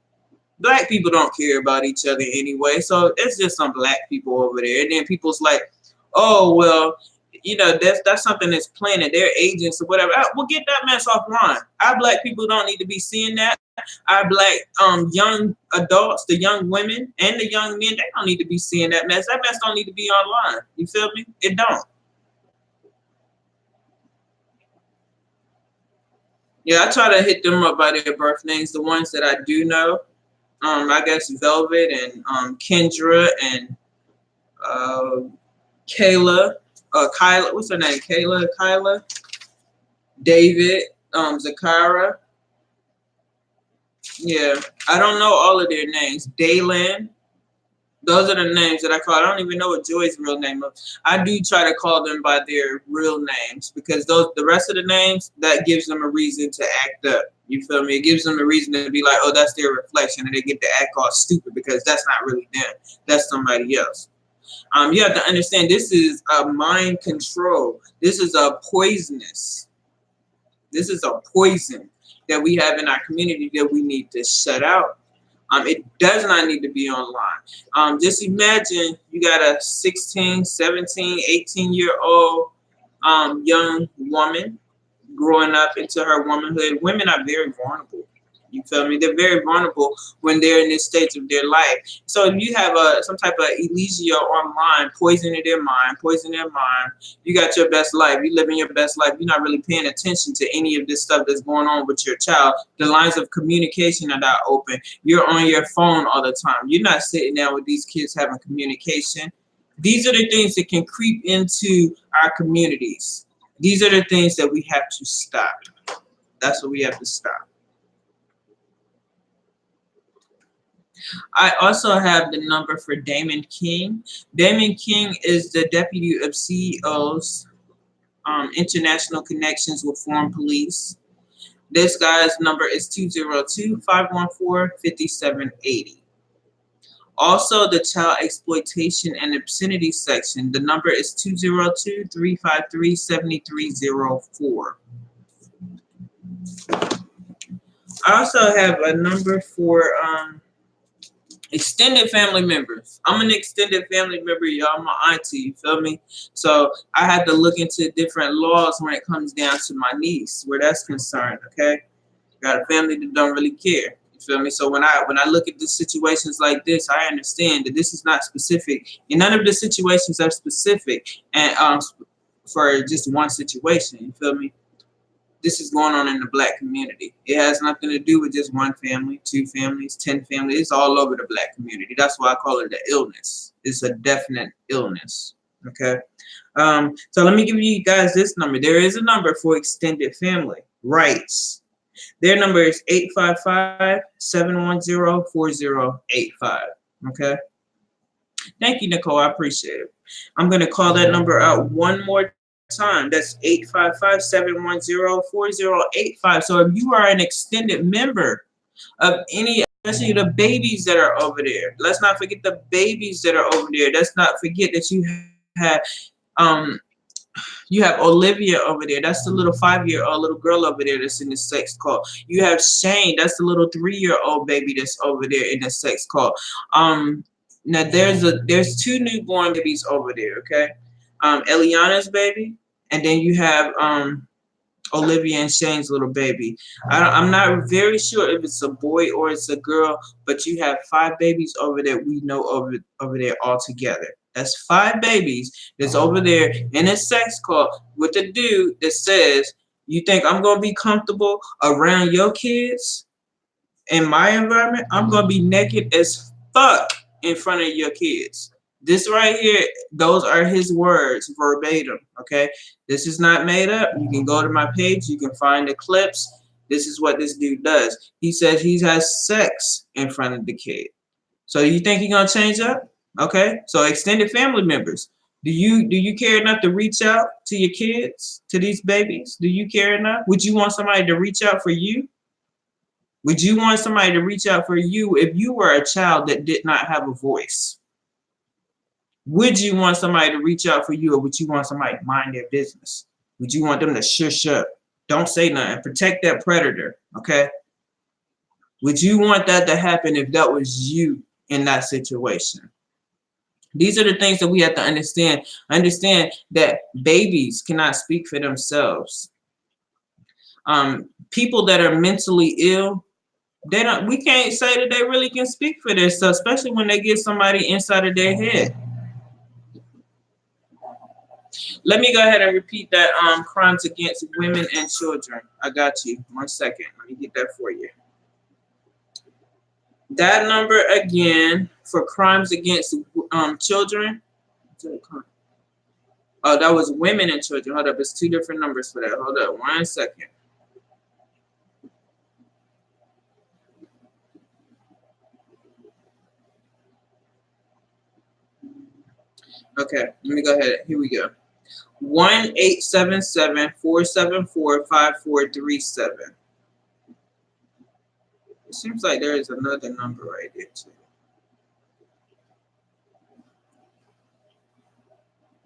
Black people don't care about each other anyway, so it's just some black people over there. And then people's like, oh, well, you know, that's something that's planted. They're agents or whatever. Well, get that mess offline. Our black people don't need to be seeing that. Our black young adults, the young women and the young men, they don't need to be seeing that mess. That mess don't need to be online. You feel me? It don't. Yeah, I try to hit them up by their birth names, the ones that I do know. I guess Velvet and Kendra and Kayla, Kyla, what's her name? Kyla, David, Zakara. Yeah, I don't know all of their names. Daylan. Those are the names that I call. I don't even know what Joy's real name is. I do try to call them by their real names because the rest of the names, that gives them a reason to act up. You feel me? It gives them a reason to be like, oh, that's their reflection, and they get to act all stupid because that's not really them. That's somebody else. You have to understand this is a mind control. This is a poisonous. This is a poison that we have in our community that we need to shut out. It does not need to be online. Just imagine you got a 16, 17, 18-year-old young woman growing up into her womanhood. Women are very vulnerable. You feel me? They're very vulnerable when they're in this stage of their life. So if you have some type of Elysia online, poisoning their mind, you got your best life. You living your best life. You're not really paying attention to any of this stuff that's going on with your child. The lines of communication are not open. You're on your phone all the time. You're not sitting down with these kids having communication. These are the things that can creep into our communities. These are the things that we have to stop. That's what we have to stop. I also have the number for Damon King. Damon King is the deputy of CEO's International Connections with Foreign Police. This guy's number is 202-514-5780. Also, the child exploitation and obscenity section, the number is 202-353-7304. I also have a number for extended family members. I'm an extended family member, y'all. My auntie, you feel me? So I had to look into different laws when it comes down to my niece, where that's concerned, okay? Got a family that don't really care. You feel me? So when I look at the situations like this, I understand that this is not specific, and none of the situations are specific and for just one situation. You feel me? This is going on in the Black community. It has nothing to do with just one family, 2 families, 10 families. It's all over the Black community. That's why I call it an illness. It's a definite illness. Okay. So let me give you guys this number. There is a number for extended family rights. Their number is 855-710-4085. Okay. Thank you, Nicole. I appreciate it. I'm going to call that number out one more time. That's 855-710-4085. So if you are an extended member of any, especially the babies that are over there, let's not forget the babies that are over there. Let's not forget that you have Olivia over there. That's the little 5-year-old little girl over there that's in the sex cult. You have Shane. That's the little 3-year-old baby that's over there in the sex cult. Now there's 2 newborn babies over there. Okay, Eliana's baby, and then you have Olivia and Shane's little baby. I'm not very sure if it's a boy or it's a girl, but you have 5 babies over there we know over there all together. That's 5 babies that's over there in a sex cult with a dude that says, you think I'm going to be comfortable around your kids in my environment? I'm going to be naked as fuck in front of your kids. This right here, those are his words verbatim, okay? This is not made up. You can go to my page. You can find the clips. This is what this dude does. He says he has sex in front of the kid. So you think he's going to change up? Okay, so extended family members, do you care enough to reach out to your kids, to these babies? Do you care enough? Would you want somebody to reach out for you? Would you want somebody to reach out for you if you were a child that did not have a voice? Would you want somebody to reach out for you, or would you want somebody to mind their business? Would you want them to shush up? Don't say nothing. Protect that predator, okay? Would you want that to happen if that was you in that situation? These are the things that we have to understand. Understand that babies cannot speak for themselves. People that are mentally ill, we can't say that they really can speak for themselves, especially when they get somebody inside of their head. Let me go ahead and repeat that crimes against women and children. I got you. 1 second. Let me get that for you. That number again for crimes against children. Oh, that was women and children. Hold up. It's 2 different numbers for that. Hold up. 1 second. Okay. Let me go ahead. Here we go. 1-877-474-5437. It seems like there is another number right there too.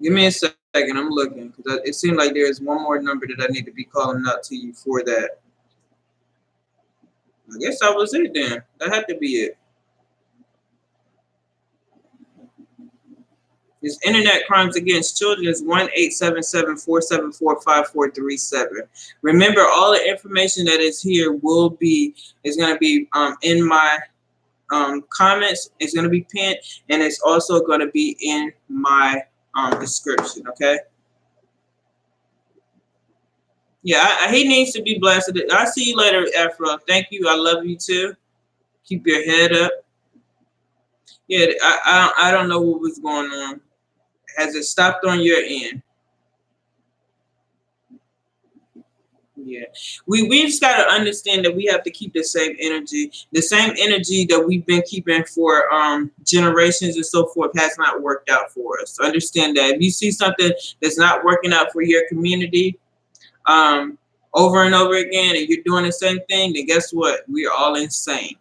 Give me a second. I'm looking because it seems like there is one more number that I need to be calling out to you for that. I guess that was it then. That had to be it. This internet crimes against children is 1-877-474-5437. Remember, all the information that is here is going to be in my comments. It's going to be pinned, and it's also going to be in my description. Okay. Yeah, he needs to be blasted. I'll see you later, Afro. Thank you. I love you too. Keep your head up. Yeah, I don't know what was going on. Has it stopped on your end? Yeah, we just got to understand that we have to keep the same energy that we've been keeping for generations and so forth has not worked out for us. So understand that if you see something that's not working out for your community, over and over again and you're doing the same thing, then guess what? We're all insane.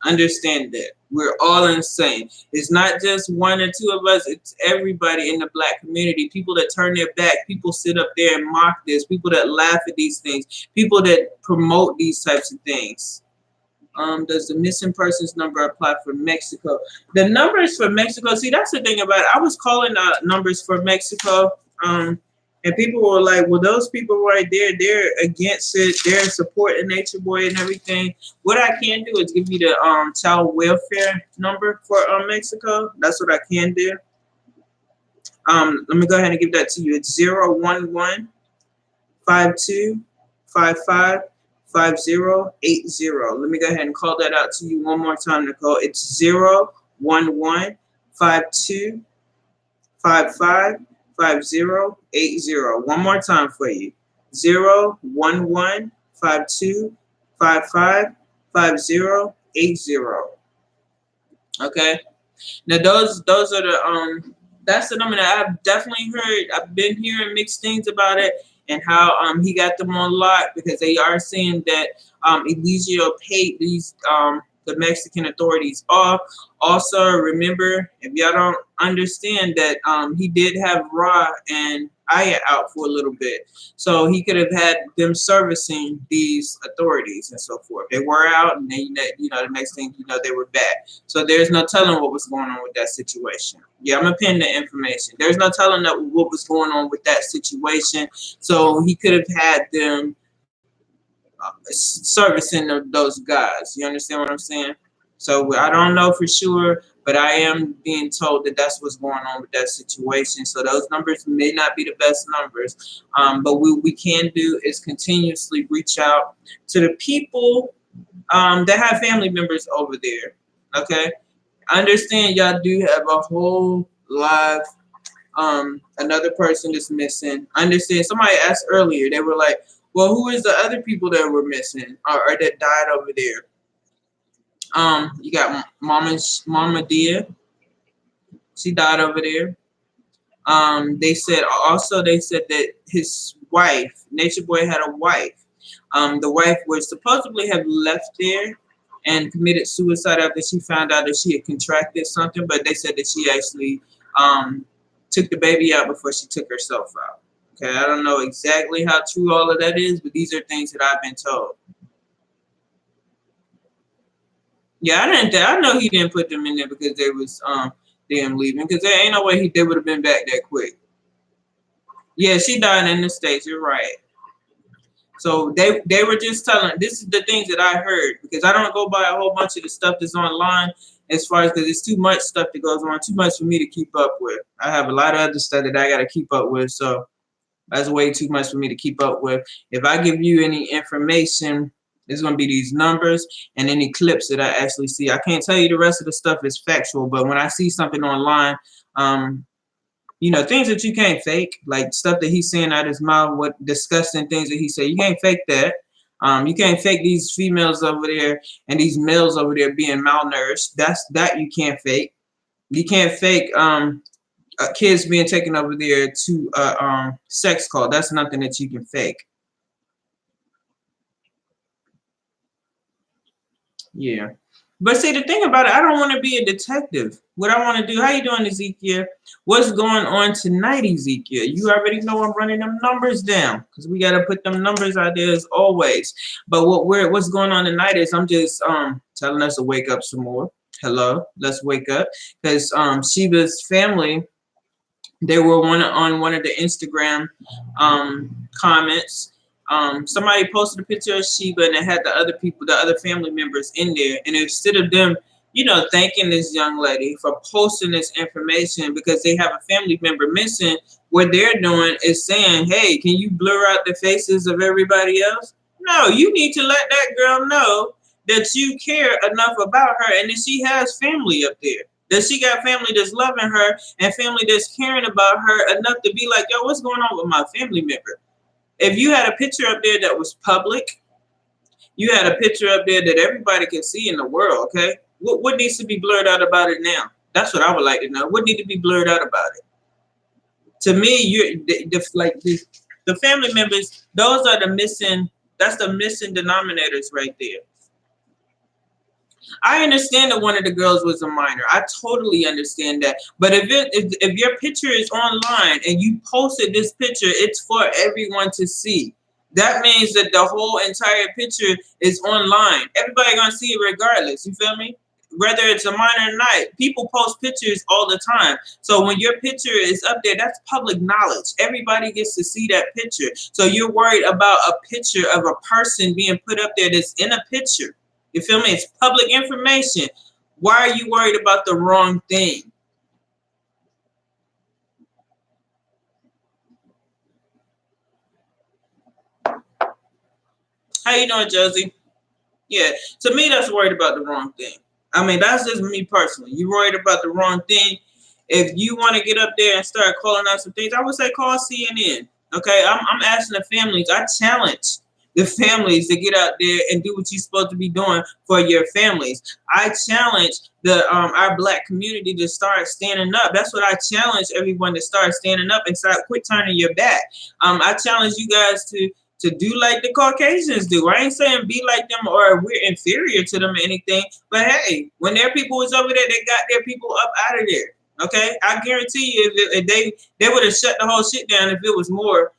Understand that. We're all insane. It's not just one or two of us. It's everybody in the Black community. People that turn their back. People sit up there and mock this. People that laugh at these things. People that promote these types of things. Does the missing persons number apply for Mexico? The numbers for Mexico, see, that's the thing about it. I was calling numbers for Mexico, and people were like, well, those people right there, they're against it. They're supporting Nature Boy and everything. What I can do is give you the child welfare number for Mexico. That's what I can do. Let me go ahead and give that to you. It's 011 52 55 5080. Let me go ahead and call that out to you one more time, Nicole. It's 011 52 55 5080. One more time for you. 011 52 55 5080. Okay. Now those are the that's the number that I've definitely heard. I've been hearing mixed things about it and how he got them on lock because they are saying that Eligio paid these the Mexican authorities off. Also, remember, if y'all don't understand that he did have Ra and Aya out for a little bit. So he could have had them servicing these authorities and so forth. They were out and then, you know, the next thing you know, they were back. So there's no telling what was going on with that situation. Yeah, I'm going to pin the information. There's no telling what was going on with that situation. So he could have had them servicing those guys. You understand what I'm saying? So I don't know for sure, but I am being told that that's what's going on with that situation. So those numbers may not be the best numbers, but what we can do is continuously reach out to the people that have family members over there. Okay, I understand y'all do have a whole live another person that's missing. I understand. Somebody asked earlier. They were like, well, who is the other people that were missing or that died over there? You got Mama Dia. She died over there. They said that his wife, Nature Boy, had a wife. The wife was supposedly have left there and committed suicide after she found out that she had contracted something, but they said that she actually took the baby out before she took herself out. Okay, I don't know exactly how true all of that is, but these are things that I've been told. Yeah, I know he didn't put them in there because they was them leaving, because there ain't no way they would have been back that quick. Yeah, she died in the States. You're right. So they were just telling. This is the things that I heard, because I don't go by a whole bunch of the stuff that's online as far as, because it's too much stuff that goes on, too much for me to keep up with. I have a lot of other stuff that I got to keep up with, so that's way too much for me to keep up with. If I give you any information, it's going to be these numbers and any clips that I actually see. I can't tell you the rest of the stuff is factual, but when I see something online, you know, things that you can't fake, like stuff that he's saying out of his mouth, what disgusting things that he said, you can't fake that. You can't fake these females over there and these males over there being malnourished. That you can't fake. You can't fake kids being taken over there to a sex call. That's nothing that you can fake. Yeah. But see, the thing about it, I don't want to be a detective. What I want to do, how you doing, Ezekiel? What's going on tonight, Ezekiel? You already know I'm running them numbers down, because we got to put them numbers out there as always. But what's going on tonight is I'm just telling us to wake up some more. Hello, let's wake up. Because Sheba's family, they were on one of the Instagram comments. Somebody posted a picture of Sheba and it had the other family members in there. And instead of them, you know, thanking this young lady for posting this information because they have a family member missing, what they're doing is saying, hey, can you blur out the faces of everybody else? No, you need to let that girl know that you care enough about her and that she has family up there. That she got family that's loving her and family that's caring about her enough to be like, yo, what's going on with my family member? If you had a picture up there that was public, you had a picture up there that everybody can see in the world, okay? What needs to be blurred out about it now? That's what I would like to know. What needs to be blurred out about it? To me, the family members, those are the missing That's the missing denominators right there. I understand that one of the girls was a minor. I totally understand that. But if your picture is online and you posted this picture, it's for everyone to see. That means that the whole entire picture is online. Everybody gonna see it regardless. You feel me? Whether it's a minor or not, people post pictures all the time. So when your picture is up there, that's public knowledge. Everybody gets to see that picture. So you're worried about a picture of a person being put up there that's in a picture. You feel me? It's public information. Why are you worried about the wrong thing? How you doing, Josie? Yeah, to me, that's worried about the wrong thing. I mean, that's just me personally. You worried about the wrong thing. If you want to get up there and start calling out some things, I would say call CNN. Okay, I'm asking the families. I challenge the families to get out there and do what you're supposed to be doing for your families. I challenge the our black community to start standing up. That's what I challenge everyone to start standing up and start quit turning your back. I challenge you guys to do like the Caucasians do. I ain't saying be like them or we're inferior to them or anything, but hey, when their people was over there, they got their people up out of there. Okay, I guarantee you, if they would have shut the whole shit down if it was more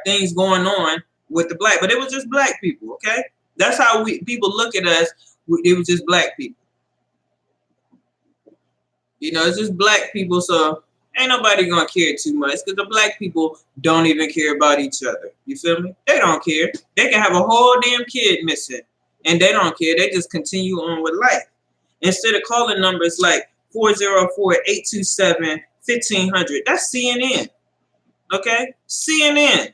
things going on with the black, but it was just black people. Okay, that's how people look at us. It was just black people. You know, it's just black people, so ain't nobody gonna care too much because the black people don't even care about each other. You feel me? They don't care. They can have a whole damn kid missing, and they don't care. They just continue on with life instead of calling numbers like 404-827-1500. That's CNN. Okay, CNN.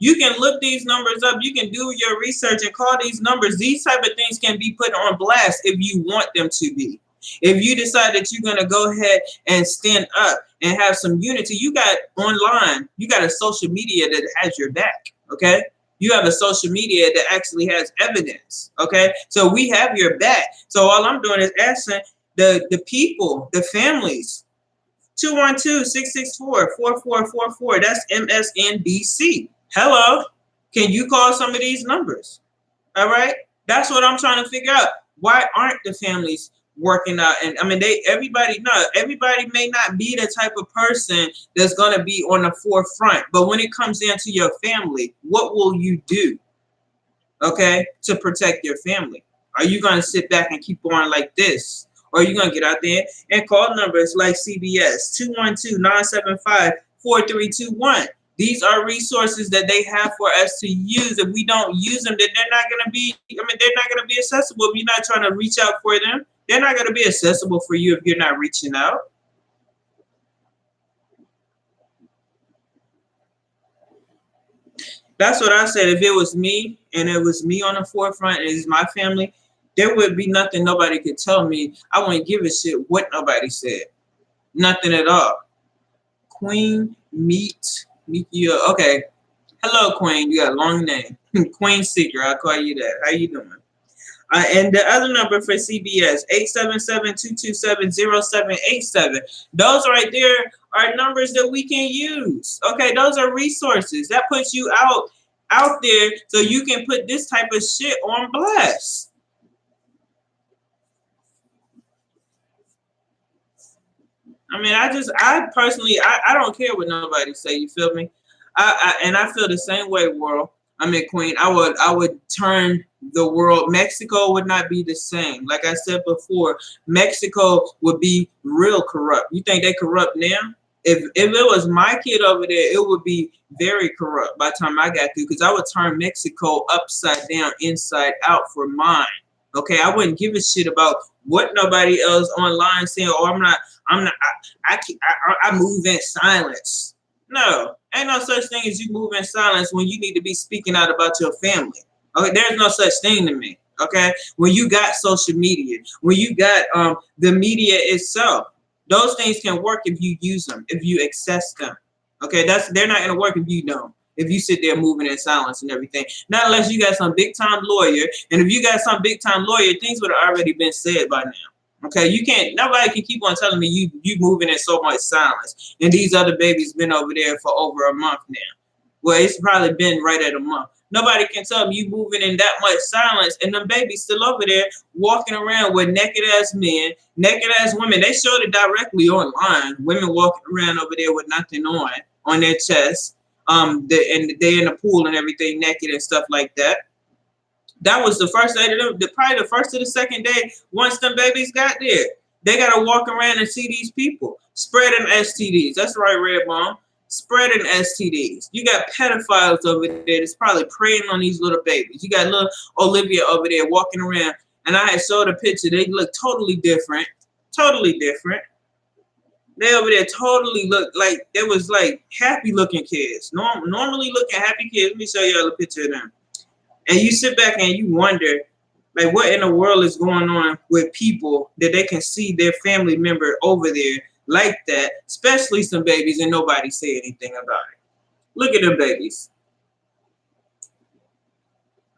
You can look these numbers up. You can do your research and call these numbers. These type of things can be put on blast if you want them to be. If you decide that you're going to go ahead and stand up and have some unity, you got online, you got a social media that has your back, okay? You have a social media that actually has evidence, okay? So we have your back. So all I'm doing is asking the people, the families, 212-664-4444. That's MSNBC. Hello, can you call some of these numbers? All right, that's what I'm trying to figure out. Why aren't the families working out? And I mean, everybody may not be the type of person that's going to be on the forefront, but when it comes down to your family, what will you do, okay, to protect your family? Are you going to sit back and keep on like this? Or are you going to get out there and call numbers like CBS, 212-975-4321? These are resources that they have for us to use. If we don't use them, then they're not going to be, they're not going to be accessible if you're not trying to reach out for them. They're not going to be accessible for you if you're not reaching out. That's what I said. If it was me and it was me on the forefront and it's my family, there would be nothing nobody could tell me. I wouldn't give a shit what nobody said. Nothing at all. Queen Meet you. Okay. Hello, Queen. You got a long name. Queen Seeker. I'll call you that. How you doing? And the other number for CBS, 877-227-0787. Those right there are numbers that we can use. Okay, those are resources. That puts you out there so you can put this type of shit on blast. I mean, I personally don't care what nobody say. You feel me? And I feel the same way, world. I mean, Queen, I would turn the world. Mexico would not be the same. Like I said before, Mexico would be real corrupt. You think they corrupt now? If it was my kid over there, it would be very corrupt by the time I got through, because I would turn Mexico upside down, inside out for mine. Okay, I wouldn't give a shit about what nobody else online saying. Oh, I move in silence. No, ain't no such thing as you move in silence when you need to be speaking out about your family. Okay, there's no such thing to me. Okay, when you got social media, when you got the media itself, those things can work if you use them, if you access them. Okay, they're not gonna work if you don't. If you sit there moving in silence and everything, not unless you got some big time lawyer. And if you got some big time lawyer, things would have already been said by now. Okay, nobody can keep on telling me you moving in so much silence. And these other babies been over there for over a month now. Well, it's probably been right at a month. Nobody can tell me you moving in that much silence, and them babies still over there walking around with naked ass men, naked ass women. They showed it directly online. Women walking around over there with nothing on their chest. And they in the pool and everything, naked and stuff like that. That was the first day, probably the first or the second day. Once them babies got there, they gotta walk around and see these people spreading STDs. That's right, Red Bomb. Spreading STDs. You got pedophiles over there that's probably preying on these little babies. You got little Olivia over there walking around, and I had showed a picture. They look totally different. Totally different. They over there totally look like it was like happy looking kids. Normally looking happy kids. Let me show y'all a picture of them. And you sit back and you wonder, like, what in the world is going on with people that they can see their family member over there like that, especially some babies, and nobody say anything about it. Look at them babies.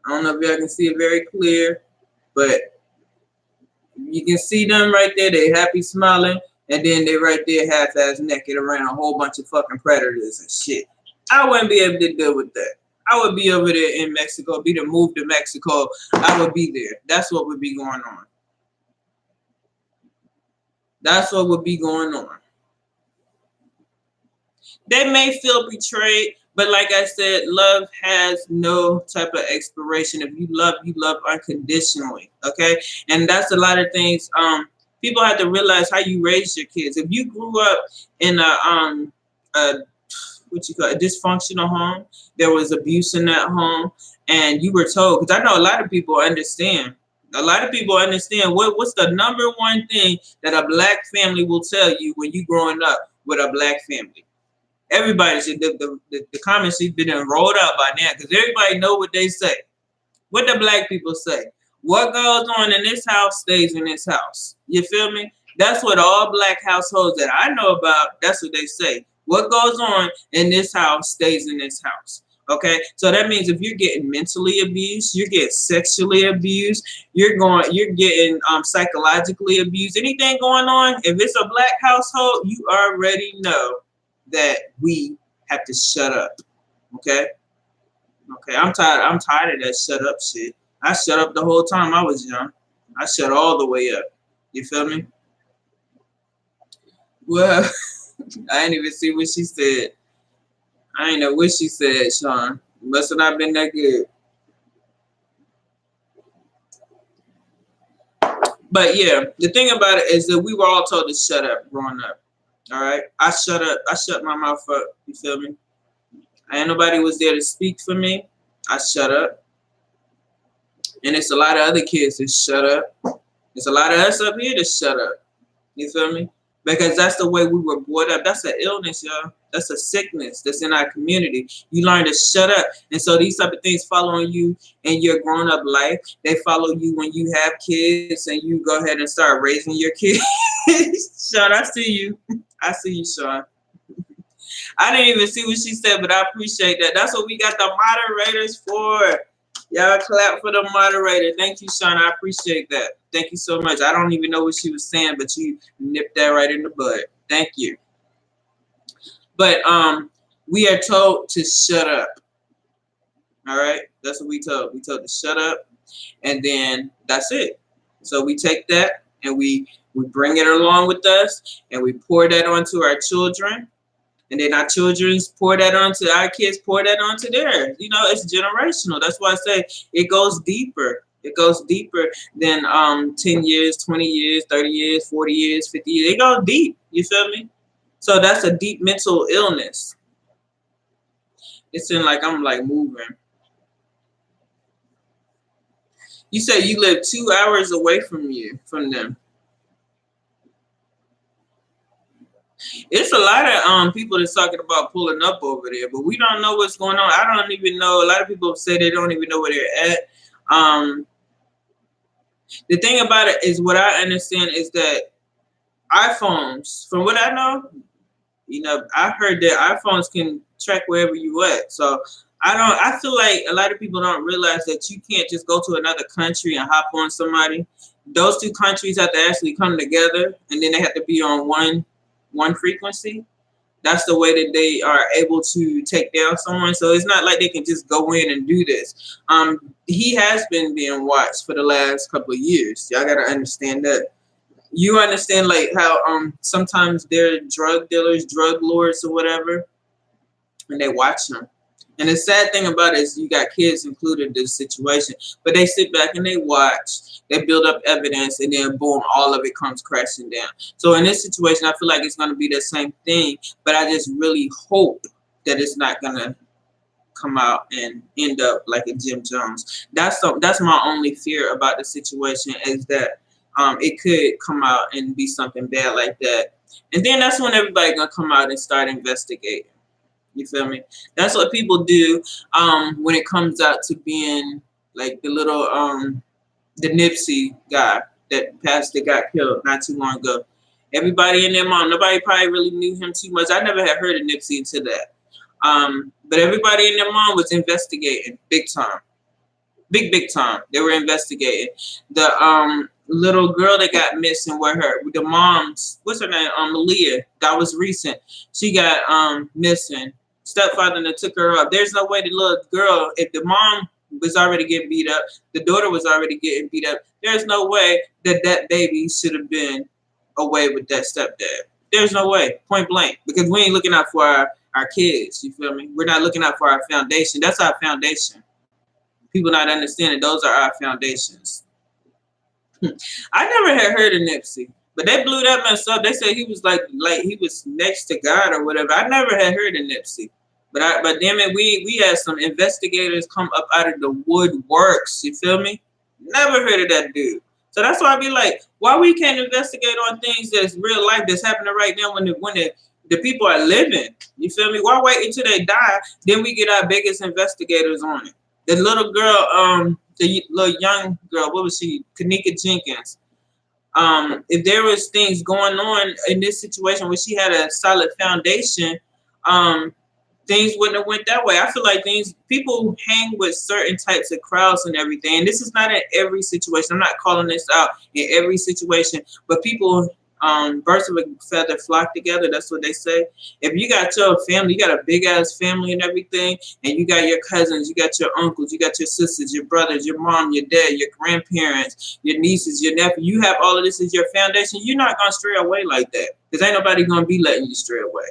I don't know if y'all can see it very clear, but you can see them right there. They happy smiling, and then they right there half-ass naked around a whole bunch of fucking predators and shit. I wouldn't be able to deal with that. I would be over there in Mexico, be to move to Mexico. I would be there. That's what would be going on. That's what would be going on. They may feel betrayed, but like I said, love has no type of expiration. If you love unconditionally, okay? And that's a lot of things. People have to realize how you raise your kids. If you grew up in a dysfunctional home, there was abuse in that home, and you were told, because I know a lot of people understand. A lot of people understand what's the number one thing that a black family will tell you when you growing up with a black family. Everybody should, the comments should be rolled out by now, because everybody know what they say. What the black people say. What goes on in this house stays in this house. You feel me? That's what all black households that I know about, that's what they say. What goes on in this house stays in this house. Okay, so that means if you're getting mentally abused, you're getting sexually abused, you're getting psychologically abused, anything going on, if it's a black household, you already know that we have to shut up. Okay, I'm tired of that shut up shit. I shut up the whole time I was young. I shut all the way up. You feel me? Well, I didn't even see what she said. I ain't know what she said, Sean. Must have not been that good. But yeah, the thing about it is that we were all told to shut up growing up. All right? I shut up. I shut my mouth up. You feel me? Ain't nobody was there to speak for me. I shut up. And it's a lot of other kids that shut up. There's a lot of us up here that shut up. You feel me? Because that's the way we were brought up. That's an illness, y'all. That's a sickness that's in our community. You learn to shut up. And so these type of things following you in your grown-up life. They follow you when you have kids and you go ahead and start raising your kids. Sean, I see you. I see you, Sean. I didn't even see what she said, but I appreciate that. That's what we got the moderators for. Y'all clap for the moderator. Thank you, Sean. I appreciate that. Thank you so much. I don't even know what she was saying, but you nipped that right in the bud. Thank you. But we are told to shut up. All right? That's what we told. We told to shut up, and then that's it. So we take that and we bring it along with us, and we pour that onto our children. And then our children pour that onto our kids, pour that onto theirs. You know, it's generational. That's why I say it goes deeper. It goes deeper than 10 years, 20 years, 30 years, 40 years, 50 years. It goes deep. You feel me? So that's a deep mental illness. It's in like I'm like moving. You say you live 2 hours away from them. It's a lot of people that's talking about pulling up over there, but we don't know what's going on. I don't even know. A lot of people say they don't even know where they're at. The thing about it is, what I understand is that iPhones, from what I know, you know, I heard that iPhones can track wherever you at. So I feel like a lot of people don't realize that you can't just go to another country and hop on somebody. Those two countries have to actually come together, and then they have to be on one frequency. That's the way that they are able to take down someone. So it's not like they can just go in and do this. He has been being watched for the last couple of years. Y'all gotta understand that. You understand like how sometimes they're drug dealers, drug lords or whatever, and they watch them. And the sad thing about it is you got kids included in this situation, but they sit back and they watch, they build up evidence, and then boom, all of it comes crashing down. So in this situation, I feel like it's going to be the same thing, but I just really hope that it's not going to come out and end up like a Jim Jones. That's my only fear about the situation, is that it could come out and be something bad like that. And then that's when everybody going to come out and start investigating. You feel me? That's what people do when it comes out to being like the little the Nipsey guy that got killed not too long ago. Everybody and their mom, nobody probably really knew him too much. I never had heard of Nipsey until that. But everybody and their mom was investigating big time. Big time. They were investigating. The little girl that got missing with the mom's, what's her name? Malia. That was recent. She got missing. Stepfather that took her up. There's no way the little girl, if the mom was already getting beat up, the daughter was already getting beat up, there's no way that baby should have been away with that stepdad. There's no way, point blank, because we ain't looking out for our kids, you feel me? We're not looking out for our foundation. That's our foundation. People not understanding those are our foundations. I never had heard of Nipsey, but they blew that mess up. They said he was like he was next to God or whatever. I never had heard of Nipsey, but damn it, we had some investigators come up out of the woodworks. You feel me? Never heard of that dude. So that's why I be like, why we can't investigate on things that's real life that's happening right now when the people are living. You feel me? Why wait until they die? Then we get our biggest investigators on it. The little girl, the little young girl, what was she? Kanika Jenkins. If there was things going on in this situation where she had a solid foundation, things wouldn't have went that way. I feel like people hang with certain types of crowds and everything. And this is not in every situation. I'm not calling this out in every situation, but people, birds of a feather flock together. That's what they say. If you got your family, you got a big ass family and everything, and you got your cousins, you got your uncles, you got your sisters, your brothers, your mom, your dad, your grandparents, your nieces, your nephew, you have all of this as your foundation, you're not going to stray away like that, because ain't nobody going to be letting you stray away.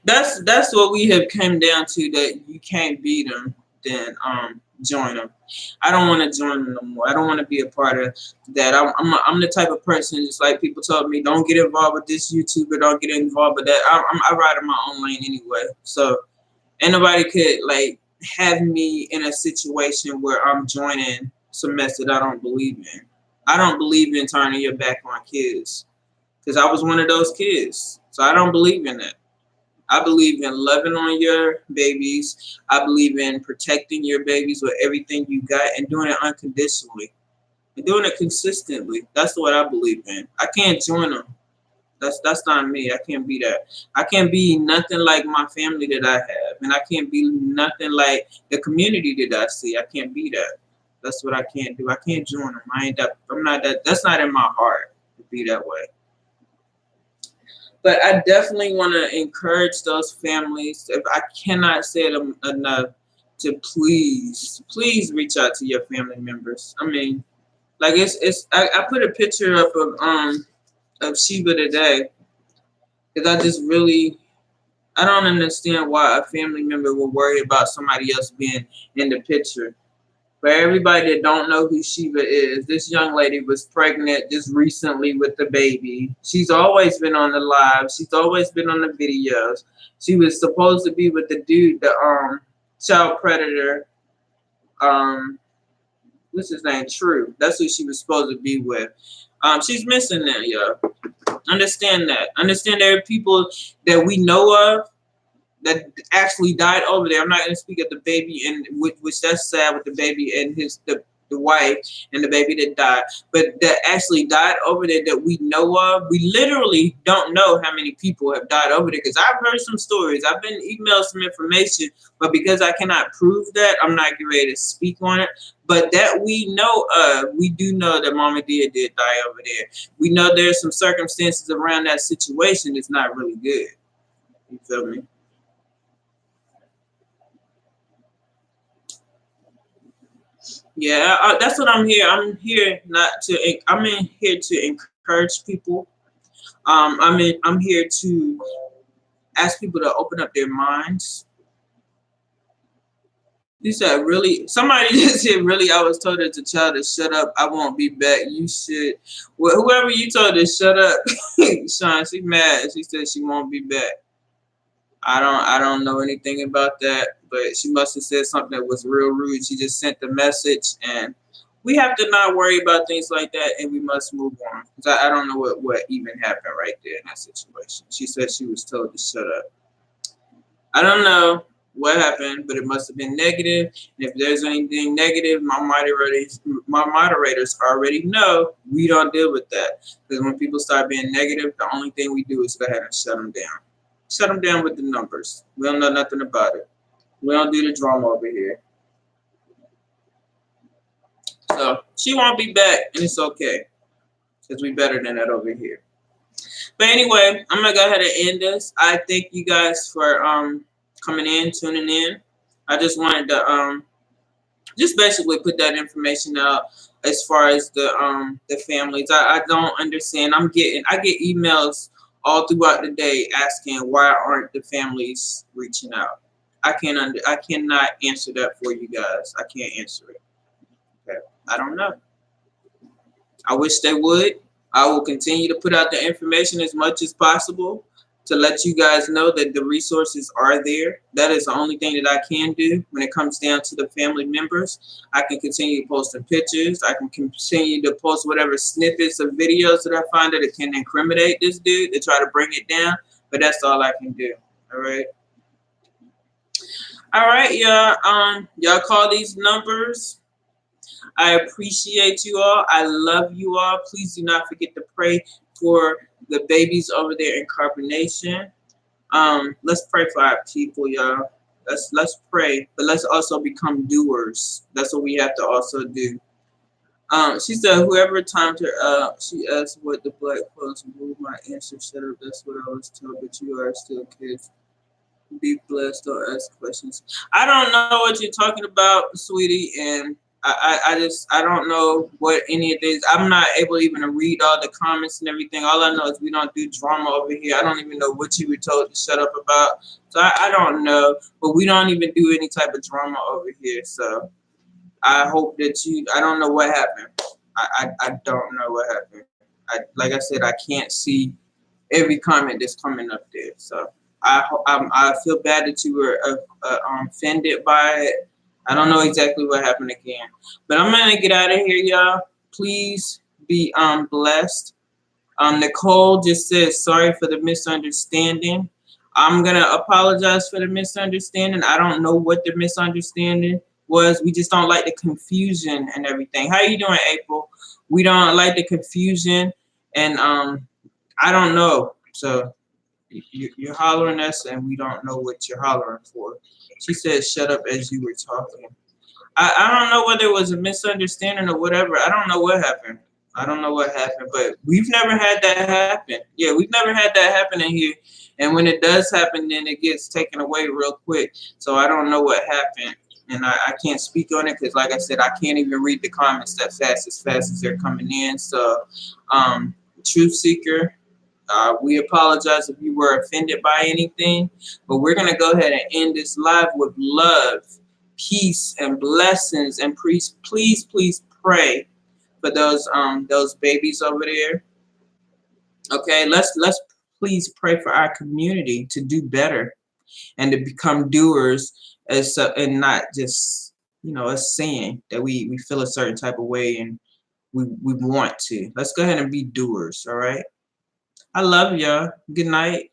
That's what we have come down to, that you can't beat them, then join them. I don't want to join them no more. I don't want to be a part of that. I'm the type of person, just like people told me, don't get involved with this YouTuber, don't get involved with that. I ride in my own lane anyway. So ain't nobody could like have me in a situation where I'm joining some mess that I don't believe in. I don't believe in turning your back on kids, because I was one of those kids. So I don't believe in that. I believe in loving on your babies. I believe in protecting your babies with everything you got and doing it unconditionally and doing it consistently. That's what I believe in. I can't join them. That's not me. I can't be that. I can't be nothing like my family that I have, and I can't be nothing like the community that I see. I can't be that. That's what I can't do. I can't join them. I'm not that. That's not in my heart to be that way. But I definitely want to encourage those families. If I cannot say it enough, to please reach out to your family members. I mean, like I put a picture up of Sheba today, because I don't understand why a family member will worry about somebody else being in the picture. For everybody that don't know who Sheba is, this young lady was pregnant just recently with the baby. She's always been on the live. She's always been on the videos. She was supposed to be with the dude, the child predator. What's his name? True. That's who she was supposed to be with. She's missing now, y'all. Understand that. Understand there are people that we know of that actually died over there. I'm not going to speak of the baby, and which that's sad with the baby and the wife and the baby that died, but that actually died over there that we know of. We literally don't know how many people have died over there, because I've heard some stories. I've been emailed some information, but because I cannot prove that, I'm not getting ready to speak on it. But that we know of, we do know that Mama did die over there. We know there's some circumstances around that situation that's not really good. You feel me? Yeah, that's what I'm here. I'm here not to. I'm in here to encourage people. I'm here to ask people to open up their minds. You said, really? Somebody just said, really? I was told as a child to shut up. I won't be back. You should. Well, whoever you told to shut up, Sean, she mad. She said she won't be back. I don't know anything about that, but she must have said something that was real rude. She just sent the message, and we have to not worry about things like that, and we must move on. Because I don't know what even happened right there in that situation. She said she was told to shut up. I don't know what happened, but it must have been negative. And if there's anything negative, my moderators already know we don't deal with that. Because when people start being negative, the only thing we do is go ahead and shut them down. Shut them down with the numbers. We don't know nothing about it. We don't do the drama over here. So she won't be back, and it's okay, because we better than that over here. But anyway, I'm gonna go ahead and end this. I thank you guys for coming in, tuning in. I just wanted to just basically put that information out as far as the families. I don't understand. I get emails all throughout the day asking why aren't the families reaching out. I cannot answer that for you guys. I can't answer it. Okay. I don't know. I wish they would. I will continue to put out the information as much as possible to let you guys know that the resources are there. That is the only thing that I can do when it comes down to the family members. I can continue posting pictures. I can continue to post whatever snippets of videos that I find that it can incriminate this dude to try to bring it down. But that's all I can do. All right. All right, y'all. Y'all call these numbers. I appreciate you all. I love you all. Please do not forget to pray for the babies over there in Carbonation. Let's pray for our people, y'all. Let's pray, but let's also become doers. That's what we have to also do. She said, whoever timed her, she asked what the black clothes move. My answer, shut up. That's what I was told, but you are still kids. Be blessed, don't ask questions. I don't know what you're talking about, sweetie, and I don't know what any of this. I'm not able even to read all the comments and everything. All I know is we don't do drama over here. I don't even know what you were told to shut up about. So I don't know, but we don't even do any type of drama over here. So I hope that I don't know what happened. I don't know what happened. Like I said, I can't see every comment that's coming up there. So I feel bad that you were offended by it. I don't know exactly what happened again, but I'm gonna get out of here, y'all. Please be blessed. Nicole just says sorry for the misunderstanding. I'm gonna apologize for the misunderstanding. I don't know what the misunderstanding was. We just don't like the confusion and everything. How you doing, April? We don't like the confusion, and I don't know. So you're hollering us, and we don't know what you're hollering for. She said, shut up as you were talking. I don't know whether it was a misunderstanding or whatever. I don't know what happened. I don't know what happened, but we've never had that happen. Yeah, we've never had that happen in here. And when it does happen, then it gets taken away real quick. So I don't know what happened. And I can't speak on it because, like I said, I can't even read the comments that fast as they're coming in. So, Truth Seeker, we apologize if you were offended by anything, but we're going to go ahead and end this live with love, peace, and blessings. And please pray for those babies over there. Okay, let's please pray for our community to do better and to become doers, and not just us saying that we feel a certain type of way and we want to. Let's go ahead and be doers. All right. I love y'all. Good night.